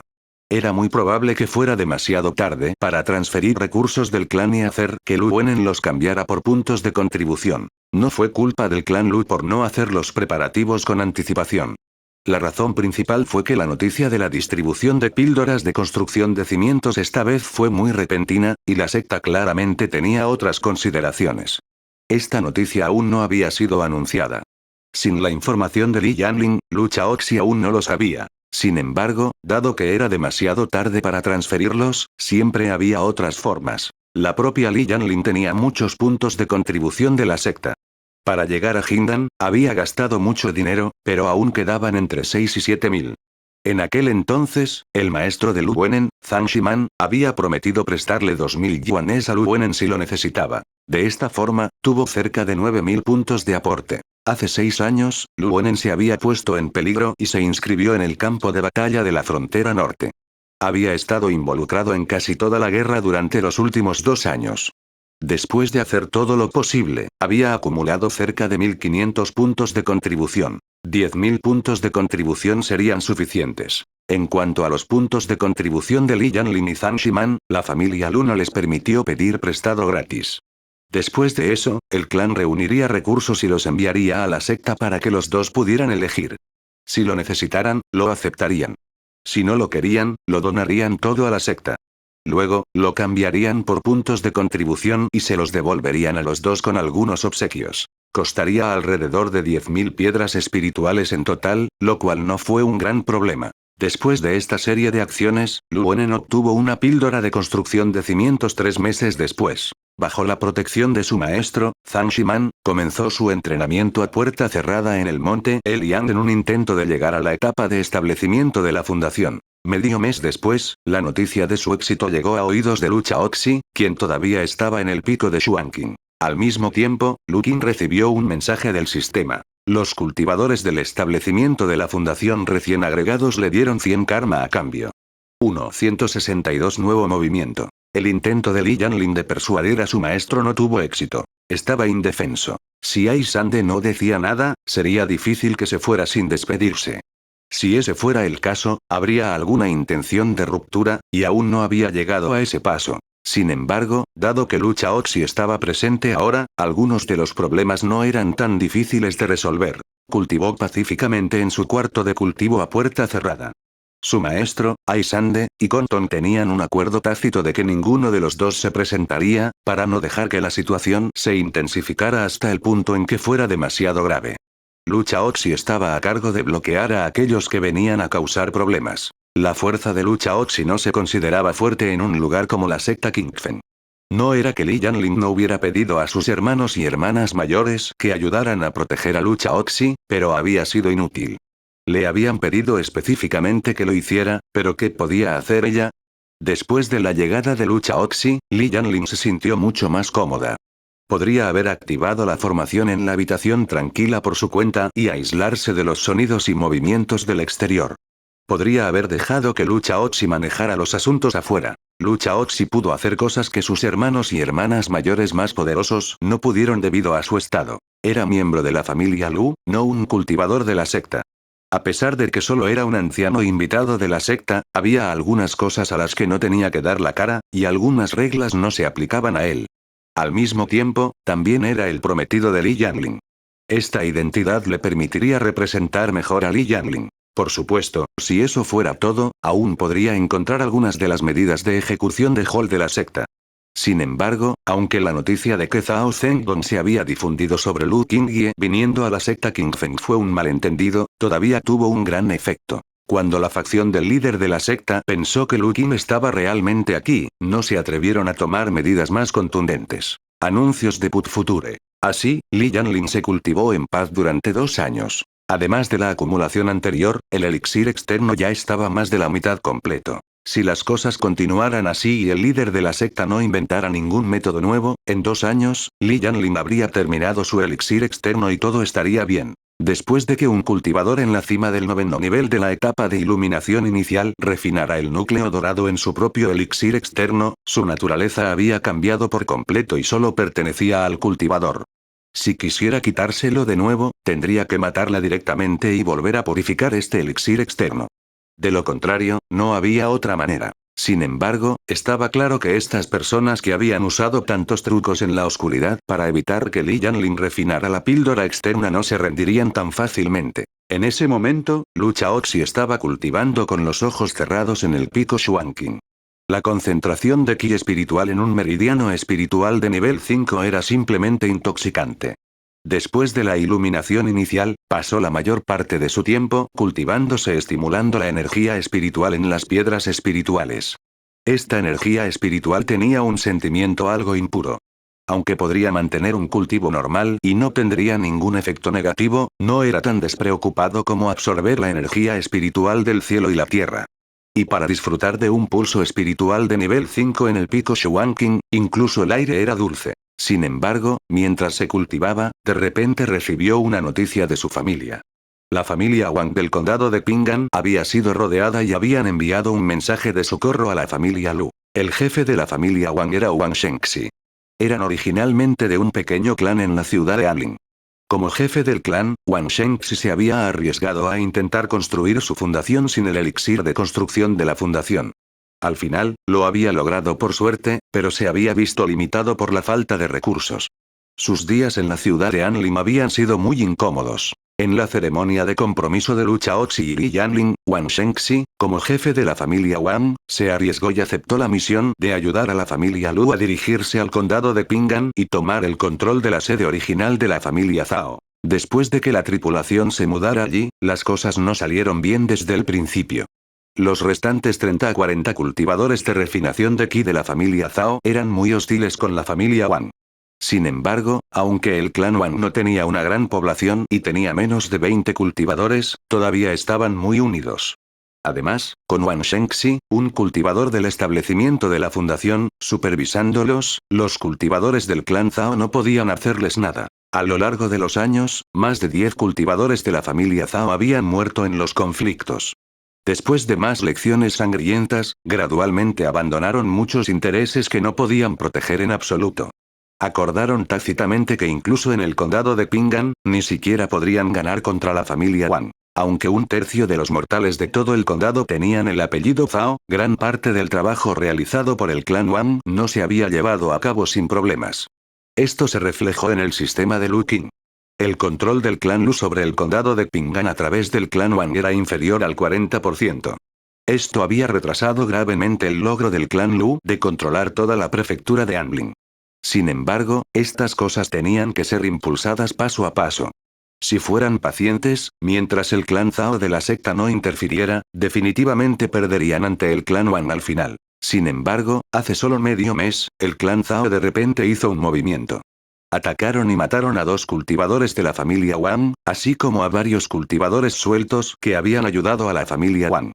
Era muy probable que fuera demasiado tarde para transferir recursos del clan y hacer que Lu Wenen los cambiara por puntos de contribución. No fue culpa del clan Lu por no hacer los preparativos con anticipación. La razón principal fue que la noticia de la distribución de píldoras de construcción de cimientos esta vez fue muy repentina, y la secta claramente tenía otras consideraciones. Esta noticia aún no había sido anunciada. Sin la información de Li Yanling, Lu Chaoxi aún no lo sabía. Sin embargo, dado que era demasiado tarde para transferirlos, siempre había otras formas. La propia Li Yanling tenía muchos puntos de contribución de la secta. Para llegar a Jindan, había gastado mucho dinero, pero aún quedaban entre 6 y 7.000. En aquel entonces, el maestro de Lu Wenen, Zhang Shiman, había prometido prestarle 2.000 yuanes a Lu Wenen si lo necesitaba. De esta forma, tuvo cerca de 9.000 puntos de aporte. Hace 6 años, Lu Wenen se había puesto en peligro y se inscribió en el campo de batalla de la frontera norte. Había estado involucrado en casi toda la guerra durante los últimos 2 años. Después de hacer todo lo posible, había acumulado cerca de 1.500 puntos de contribución. 10.000 puntos de contribución serían suficientes. En cuanto a los puntos de contribución de Li Yanlin y Zhang Shiman, la familia Lu no les permitió pedir prestado gratis. Después de eso, el clan reuniría recursos y los enviaría a la secta para que los dos pudieran elegir. Si lo necesitaran, lo aceptarían. Si no lo querían, lo donarían todo a la secta. Luego, lo cambiarían por puntos de contribución y se los devolverían a los dos con algunos obsequios. Costaría alrededor de 10.000 piedras espirituales en total, lo cual no fue un gran problema. Después de esta serie de acciones, Lu Wenen obtuvo una píldora de construcción de cimientos 3 meses después. Bajo la protección de su maestro, Zhang Shiman, comenzó su entrenamiento a puerta cerrada en el monte Eliang en un intento de llegar a la etapa de establecimiento de la fundación. Medio mes después, la noticia de su éxito llegó a oídos de Lu Chaoxi, quien todavía estaba en el pico de Xuanqing. Al mismo tiempo, Lu Qing recibió un mensaje del sistema. Los cultivadores del establecimiento de la fundación recién agregados le dieron 100 karma a cambio. 162 Nuevo movimiento. El intento de Li Yanlin de persuadir a su maestro no tuvo éxito. Estaba indefenso. Si Ai Sande no decía nada, sería difícil que se fuera sin despedirse. Si ese fuera el caso, habría alguna intención de ruptura, y aún no había llegado a ese paso. Sin embargo, dado que Lu Chaoxi estaba presente ahora, algunos de los problemas no eran tan difíciles de resolver. Cultivó pacíficamente en su cuarto de cultivo a puerta cerrada. Su maestro, Ai Sande, y Konton tenían un acuerdo tácito de que ninguno de los dos se presentaría, para no dejar que la situación se intensificara hasta el punto en que fuera demasiado grave. Lu Chaoxi estaba a cargo de bloquear a aquellos que venían a causar problemas. La fuerza de Lu Chaoxi no se consideraba fuerte en un lugar como la secta Kingfen. No era que Li Yanlin no hubiera pedido a sus hermanos y hermanas mayores que ayudaran a proteger a Lu Chaoxi, pero había sido inútil. Le habían pedido específicamente que lo hiciera, pero ¿qué podía hacer ella? Después de la llegada de Lu Chaoxi, Li Yanlin se sintió mucho más cómoda. Podría haber activado la formación en la habitación tranquila por su cuenta y aislarse de los sonidos y movimientos del exterior. Podría haber dejado que Lu Chaoxi manejara los asuntos afuera. Lu Chaoxi pudo hacer cosas que sus hermanos y hermanas mayores más poderosos no pudieron debido a su estado. Era miembro de la familia Lu, no un cultivador de la secta. A pesar de que solo era un anciano invitado de la secta, había algunas cosas a las que no tenía que dar la cara, y algunas reglas no se aplicaban a él. Al mismo tiempo, también era el prometido de Li Yanlin. Esta identidad le permitiría representar mejor a Li Yanlin. Por supuesto, si eso fuera todo, aún podría encontrar algunas de las medidas de ejecución de Hall de la secta. Sin embargo, aunque la noticia de que Zhao Zhenggong se había difundido sobre Lu Qingye viniendo a la secta Qingfeng fue un malentendido, todavía tuvo un gran efecto. Cuando la facción del líder de la secta pensó que Lu Qing estaba realmente aquí, no se atrevieron a tomar medidas más contundentes. Anuncios de Put Future. Así, Li Yanlin se cultivó en paz durante 2 años. Además de la acumulación anterior, el elixir externo ya estaba más de la mitad completo. Si las cosas continuaran así y el líder de la secta no inventara ningún método nuevo, en 2 años, Li Yanlin habría terminado su elixir externo y todo estaría bien. Después de que un cultivador en la cima del 9º nivel de la etapa de iluminación inicial refinara el núcleo dorado en su propio elixir externo, su naturaleza había cambiado por completo y solo pertenecía al cultivador. Si quisiera quitárselo de nuevo, tendría que matarla directamente y volver a purificar este elixir externo. De lo contrario, no había otra manera. Sin embargo, estaba claro que estas personas que habían usado tantos trucos en la oscuridad para evitar que Li Yanlin refinara la píldora externa no se rendirían tan fácilmente. En ese momento, Lu Chaoxi estaba cultivando con los ojos cerrados en el pico Xuanqing. La concentración de ki espiritual en un meridiano espiritual de nivel 5 era simplemente intoxicante. Después de la iluminación inicial, pasó la mayor parte de su tiempo cultivándose estimulando la energía espiritual en las piedras espirituales. Esta energía espiritual tenía un sentimiento algo impuro. Aunque podría mantener un cultivo normal y no tendría ningún efecto negativo, no era tan despreocupado como absorber la energía espiritual del cielo y la tierra. Y para disfrutar de un pulso espiritual de nivel 5 en el pico Xuanqing, incluso el aire era dulce. Sin embargo, mientras se cultivaba, de repente recibió una noticia de su familia. La familia Wang del condado de Ping'an había sido rodeada y habían enviado un mensaje de socorro a la familia Lu. El jefe de la familia Wang era Wang Shengxi. Eran originalmente de un pequeño clan en la ciudad de Anling. Como jefe del clan, Wang Shengxi se había arriesgado a intentar construir su fundación sin el elixir de construcción de la fundación. Al final, lo había logrado por suerte, pero se había visto limitado por la falta de recursos. Sus días en la ciudad de Anlim habían sido muy incómodos. En la ceremonia de compromiso de Lu Chaoxi y Li Yanling, Wang Shengxi, como jefe de la familia Wang, se arriesgó y aceptó la misión de ayudar a la familia Lu a dirigirse al condado de Ping'an y tomar el control de la sede original de la familia Zhao. Después de que la tripulación se mudara allí, las cosas no salieron bien desde el principio. Los restantes 30 a 40 cultivadores de refinación de ki de la familia Zhao eran muy hostiles con la familia Wang. Sin embargo, aunque el clan Wang no tenía una gran población y tenía menos de 20 cultivadores, todavía estaban muy unidos. Además, con Wang Shengxi, un cultivador del establecimiento de la fundación, supervisándolos, los cultivadores del clan Zhao no podían hacerles nada. A lo largo de los años, más de 10 cultivadores de la familia Zhao habían muerto en los conflictos. Después de más lecciones sangrientas, gradualmente abandonaron muchos intereses que no podían proteger en absoluto. Acordaron tácitamente que incluso en el condado de Ping'an, ni siquiera podrían ganar contra la familia Wang. Aunque un tercio de los mortales de todo el condado tenían el apellido Zhao, gran parte del trabajo realizado por el clan Wang no se había llevado a cabo sin problemas. Esto se reflejó en el sistema de Lu Qing. El control del clan Lu sobre el condado de Ping'an a través del clan Wang era inferior al 40%. Esto había retrasado gravemente el logro del clan Lu de controlar toda la prefectura de Anling. Sin embargo, estas cosas tenían que ser impulsadas paso a paso. Si fueran pacientes, mientras el clan Zhao de la secta no interfiriera, definitivamente perderían ante el clan Wang al final. Sin embargo, hace solo medio mes, el clan Zhao de repente hizo un movimiento. Atacaron y mataron a 2 cultivadores de la familia Wang, así como a varios cultivadores sueltos que habían ayudado a la familia Wang.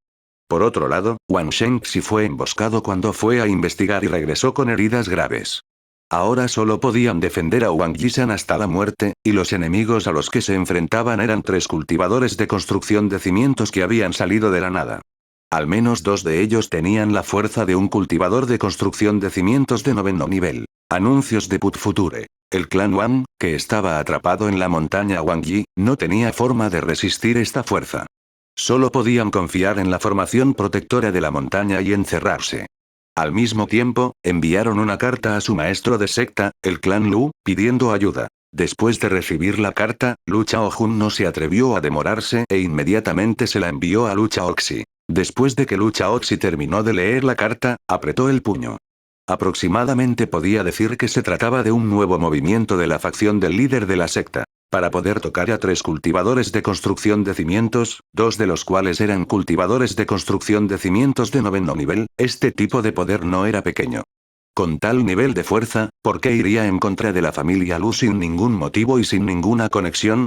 Por otro lado, Wang Shengxi fue emboscado cuando fue a investigar y regresó con heridas graves. Ahora solo podían defender a Wang Yishan hasta la muerte, y los enemigos a los que se enfrentaban eran 3 cultivadores de construcción de cimientos que habían salido de la nada. Al menos 2 de ellos tenían la fuerza de un cultivador de construcción de cimientos de 9º nivel. Anuncios de Put Future. El clan Wang, que estaba atrapado en la montaña Wangyi, no tenía forma de resistir esta fuerza. Solo podían confiar en la formación protectora de la montaña y encerrarse. Al mismo tiempo, enviaron una carta a su maestro de secta, el clan Lu, pidiendo ayuda. Después de recibir la carta, Lu Chaojun no se atrevió a demorarse e inmediatamente se la envió a Lu Chaoxi. Después de que Lu Chaoxi terminó de leer la carta, apretó el puño. Aproximadamente podía decir que se trataba de un nuevo movimiento de la facción del líder de la secta. Para poder tocar a 3 cultivadores de construcción de cimientos, 2 de los cuales eran cultivadores de construcción de cimientos de 9º nivel, este tipo de poder no era pequeño. Con tal nivel de fuerza, ¿por qué iría en contra de la familia Lu sin ningún motivo y sin ninguna conexión?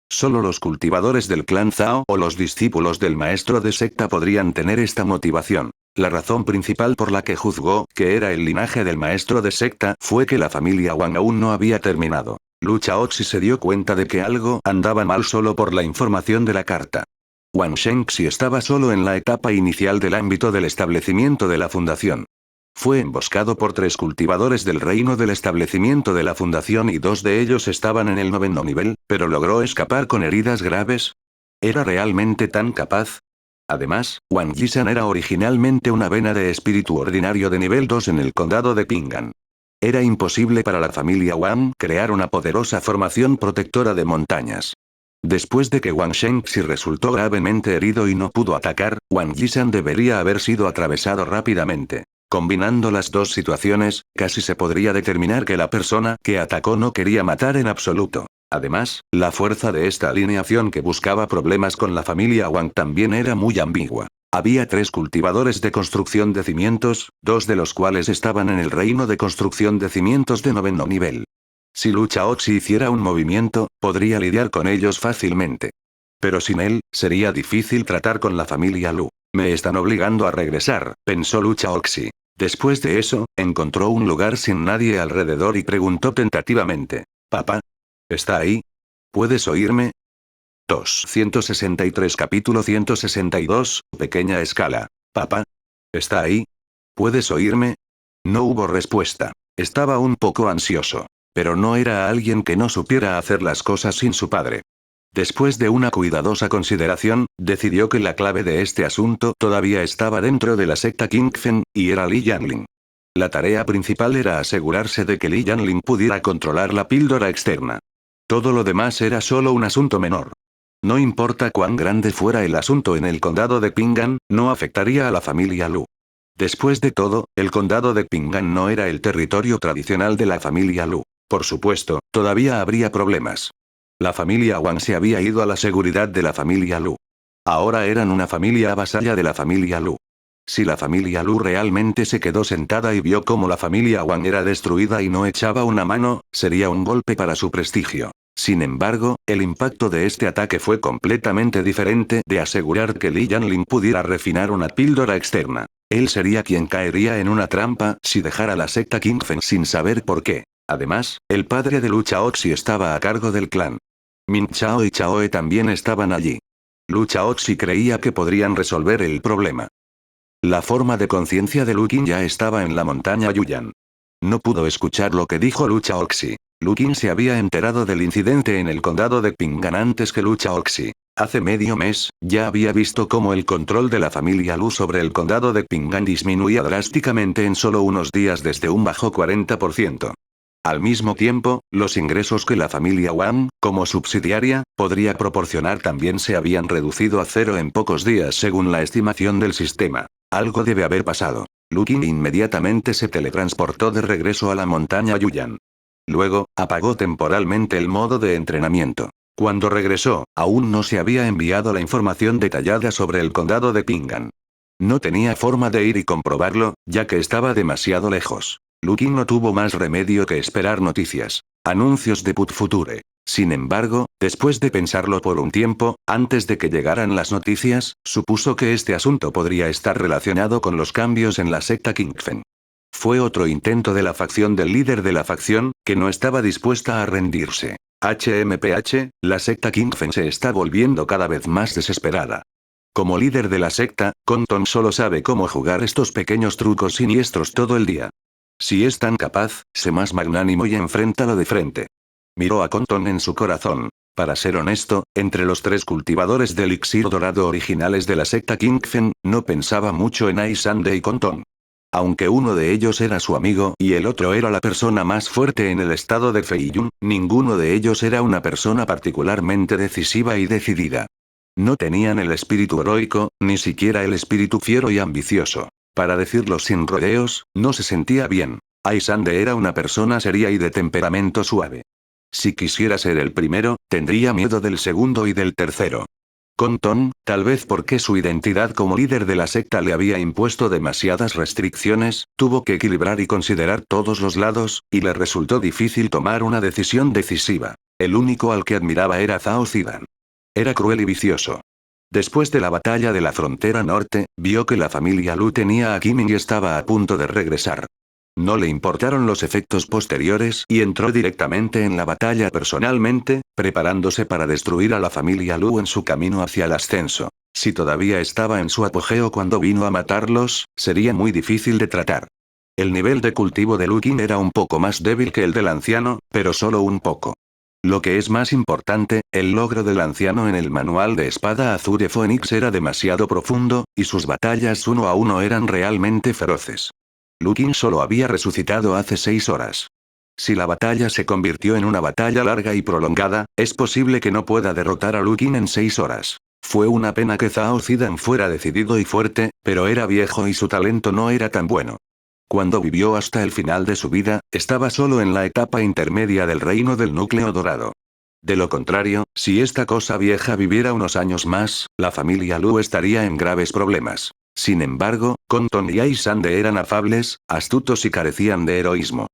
Solo los cultivadores del clan Zhao o los discípulos del maestro de secta podrían tener esta motivación. La razón principal por la que juzgó que era el linaje del maestro de secta fue que la familia Wang aún no había terminado. Lu Chaoxi se dio cuenta de que algo andaba mal solo por la información de la carta. Wang Shengxi estaba solo en la etapa inicial del ámbito del establecimiento de la fundación. Fue emboscado por 3 cultivadores del reino del establecimiento de la fundación y 2 de ellos estaban en el 9º nivel, pero logró escapar con heridas graves. ¿Era realmente tan capaz? Además, Wang Yishan era originalmente una vena de espíritu ordinario de nivel 2 en el condado de Ping'an. Era imposible para la familia Wang crear una poderosa formación protectora de montañas. Después de que Wang Shengxi resultó gravemente herido y no pudo atacar, Wang Yishan debería haber sido atravesado rápidamente. Combinando las dos situaciones, casi se podría determinar que la persona que atacó no quería matar en absoluto. Además, la fuerza de esta alineación que buscaba problemas con la familia Wang también era muy ambigua. Había 3 cultivadores de construcción de cimientos, 2 de los cuales estaban en el reino de construcción de cimientos de 9º nivel. Si Lu Chaoxi hiciera un movimiento, podría lidiar con ellos fácilmente. Pero sin él, sería difícil tratar con la familia Lu. Me están obligando a regresar, pensó Lu Chaoxi. Después de eso, encontró un lugar sin nadie alrededor y preguntó tentativamente. «Papá. ¿Está ahí? ¿Puedes oírme?» 163 Capítulo 162, Pequeña escala. «Papá. ¿Está ahí? ¿Puedes oírme?» No hubo respuesta. Estaba un poco ansioso. Pero no era alguien que no supiera hacer las cosas sin su padre. Después de una cuidadosa consideración, decidió que la clave de este asunto todavía estaba dentro de la secta Kingfen, y era Li Yanling. La tarea principal era asegurarse de que Li Yanling pudiera controlar la píldora externa. Todo lo demás era solo un asunto menor. No importa cuán grande fuera el asunto en el condado de Pingan, no afectaría a la familia Lu. Después de todo, el condado de Pingan no era el territorio tradicional de la familia Lu. Por supuesto, todavía habría problemas. La familia Wang se había ido a la seguridad de la familia Lu. Ahora eran una familia vasalla de la familia Lu. Si la familia Lu realmente se quedó sentada y vio cómo la familia Wang era destruida y no echaba una mano, sería un golpe para su prestigio. Sin embargo, el impacto de este ataque fue completamente diferente de asegurar que Li Yanling pudiera refinar una píldora externa. Él sería quien caería en una trampa si dejara la secta Kingfen sin saber por qué. Además, el padre de Lu Chaoxi estaba a cargo del clan. Min Chao y Chaoe también estaban allí. Lu Chaoxi creía que podrían resolver el problema. La forma de conciencia de Lu Qin ya estaba en la montaña Yuyan. No pudo escuchar lo que dijo Lu Chaoxi. Lu Qin se había enterado del incidente en el condado de Pingan antes que Lu Chaoxi. Hace medio mes, ya había visto cómo el control de la familia Lu sobre el condado de Pingan disminuía drásticamente en solo unos días desde un bajo 40%. Al mismo tiempo, los ingresos que la familia Wang, como subsidiaria, podría proporcionar también se habían reducido a cero en pocos días según la estimación del sistema. Algo debe haber pasado. Lu Qin inmediatamente se teletransportó de regreso a la montaña Yuyan. Luego, apagó temporalmente el modo de entrenamiento. Cuando regresó, aún no se había enviado la información detallada sobre el condado de Pingan. No tenía forma de ir y comprobarlo, ya que estaba demasiado lejos. Lu Qin no tuvo más remedio que esperar noticias. Anuncios de Put Future. Sin embargo, después de pensarlo por un tiempo, antes de que llegaran las noticias, supuso que este asunto podría estar relacionado con los cambios en la secta Kingfen. Fue otro intento de la facción del líder de la facción, que no estaba dispuesta a rendirse. HMPH, la secta Kingfen se está volviendo cada vez más desesperada. Como líder de la secta, Compton solo sabe cómo jugar estos pequeños trucos siniestros todo el día. Si es tan capaz, sé más magnánimo y enfréntalo de frente. Miró a Compton en su corazón. Para ser honesto, entre los 3 cultivadores de elixir dorado originales de la secta Kingfen, no pensaba mucho en Aisande y Compton. Aunque uno de ellos era su amigo y el otro era la persona más fuerte en el estado de Feiyun, ninguno de ellos era una persona particularmente decisiva y decidida. No tenían el espíritu heroico, ni siquiera el espíritu fiero y ambicioso. Para decirlo sin rodeos, no se sentía bien. Aisande era una persona seria y de temperamento suave. Si quisiera ser el primero, tendría miedo del segundo y del tercero. Compton, tal vez porque su identidad como líder de la secta le había impuesto demasiadas restricciones, tuvo que equilibrar y considerar todos los lados, y le resultó difícil tomar una decisión decisiva. El único al que admiraba era Zhao Zidan. Era cruel y vicioso. Después de la batalla de la frontera norte, vio que la familia Lu tenía a Kimin y estaba a punto de regresar. No le importaron los efectos posteriores y entró directamente en la batalla personalmente, preparándose para destruir a la familia Lu en su camino hacia el ascenso. Si todavía estaba en su apogeo cuando vino a matarlos, sería muy difícil de tratar. El nivel de cultivo de Lu Qin era un poco más débil que el del anciano, pero solo un poco. Lo que es más importante, el logro del anciano en el manual de espada Azure Phoenix era demasiado profundo, y sus batallas uno a uno eran realmente feroces. Lu Qin solo había resucitado hace 6 horas. Si la batalla se convirtió en una batalla larga y prolongada, es posible que no pueda derrotar a Lu Qin en 6 horas. Fue una pena que Zhao Zidan fuera decidido y fuerte, pero era viejo y su talento no era tan bueno. Cuando vivió hasta el final de su vida, estaba solo en la etapa intermedia del reino del núcleo dorado. De lo contrario, si esta cosa vieja viviera unos años más, la familia Lu estaría en graves problemas. Sin embargo, Compton y Aisande eran afables, astutos y carecían de heroísmo.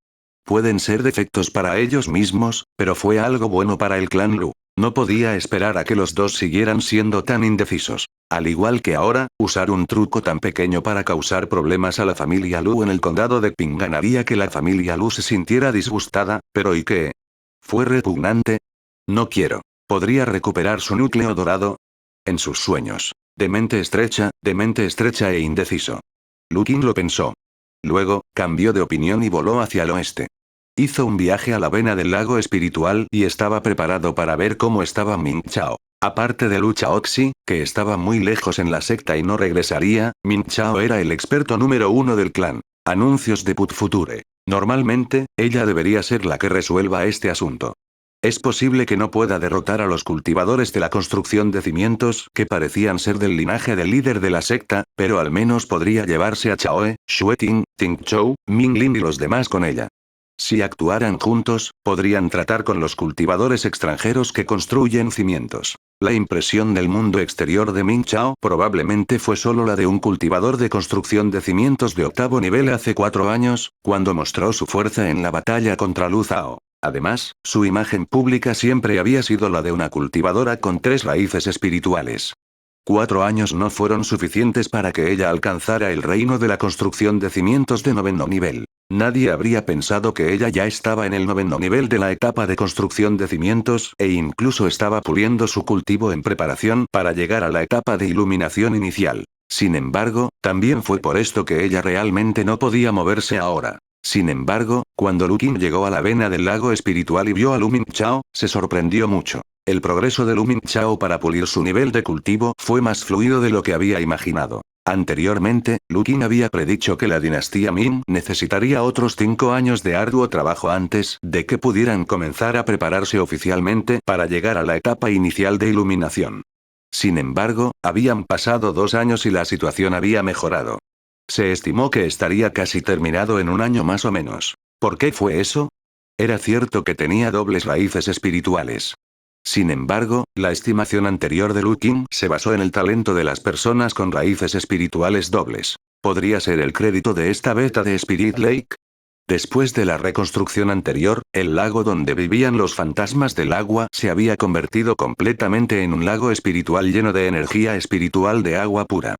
Pueden ser defectos para ellos mismos, pero fue algo bueno para el clan Lu. No podía esperar a que los dos siguieran siendo tan indecisos. Al igual que ahora, usar un truco tan pequeño para causar problemas a la familia Lu en el condado de Pingan haría que la familia Lu se sintiera disgustada, pero ¿y qué? ¿Fue repugnante? No quiero. ¿Podría recuperar su núcleo dorado? En sus sueños. De mente estrecha e indeciso. Lu Qin lo pensó. Luego, cambió de opinión y voló hacia el oeste. Hizo un viaje a la vena del lago espiritual y estaba preparado para ver cómo estaba Ming Chao. Aparte de Lu Chaoxi, que estaba muy lejos en la secta y no regresaría, Ming Chao era el experto número 1 del clan. Anuncios de Put Future. Normalmente, ella debería ser la que resuelva este asunto. Es posible que no pueda derrotar a los cultivadores de la construcción de cimientos, que parecían ser del linaje del líder de la secta, pero al menos podría llevarse a Chaoe, Xueting, Ting Chou, Ming Lin y los demás con ella. Si actuaran juntos, podrían tratar con los cultivadores extranjeros que construyen cimientos. La impresión del mundo exterior de Ming Chao probablemente fue solo la de un cultivador de construcción de cimientos de octavo nivel hace 4 años, cuando mostró su fuerza en la batalla contra Lu Zhao. Además, su imagen pública siempre había sido la de una cultivadora con 3 raíces espirituales. 4 años no fueron suficientes para que ella alcanzara el reino de la construcción de cimientos de 9º nivel. Nadie habría pensado que ella ya estaba en el 9º nivel de la etapa de construcción de cimientos e incluso estaba puliendo su cultivo en preparación para llegar a la etapa de iluminación inicial. Sin embargo, también fue por esto que ella realmente no podía moverse ahora. Sin embargo, cuando Lu Qing llegó a la vena del lago espiritual y vio a Lu Mingchao, se sorprendió mucho. El progreso de Lu Mingchao para pulir su nivel de cultivo fue más fluido de lo que había imaginado. Anteriormente, Lu Qing había predicho que la dinastía Ming necesitaría otros 5 años de arduo trabajo antes de que pudieran comenzar a prepararse oficialmente para llegar a la etapa inicial de iluminación. Sin embargo, habían pasado 2 años y la situación había mejorado. Se estimó que estaría casi terminado en un año más o menos. ¿Por qué fue eso? Era cierto que tenía dobles raíces espirituales. Sin embargo, la estimación anterior de Lu Qing se basó en el talento de las personas con raíces espirituales dobles. ¿Podría ser el crédito de esta beta de Spirit Lake? Después de la reconstrucción anterior, el lago donde vivían los fantasmas del agua se había convertido completamente en un lago espiritual lleno de energía espiritual de agua pura.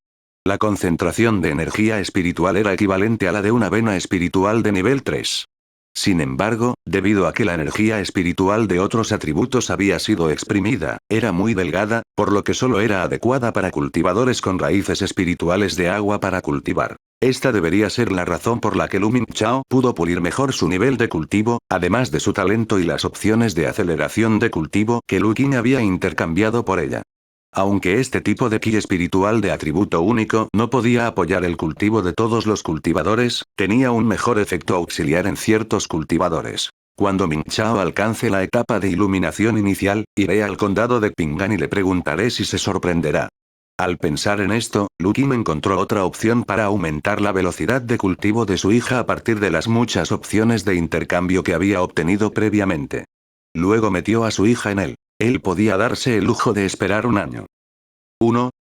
La concentración de energía espiritual era equivalente a la de una vena espiritual de nivel 3. Sin embargo, debido a que la energía espiritual de otros atributos había sido exprimida, era muy delgada, por lo que solo era adecuada para cultivadores con raíces espirituales de agua para cultivar. Esta debería ser la razón por la que Lu Mingchao pudo pulir mejor su nivel de cultivo, además de su talento y las opciones de aceleración de cultivo que Lu Qing había intercambiado por ella. Aunque este tipo de ki espiritual de atributo único no podía apoyar el cultivo de todos los cultivadores, tenía un mejor efecto auxiliar en ciertos cultivadores. Cuando Ming Chao alcance la etapa de iluminación inicial, iré al condado de Ping'an y le preguntaré si se sorprenderá. Al pensar en esto, Lu Qing encontró otra opción para aumentar la velocidad de cultivo de su hija a partir de las muchas opciones de intercambio que había obtenido previamente. Luego metió a su hija en él. Él podía darse el lujo de esperar un año. 1.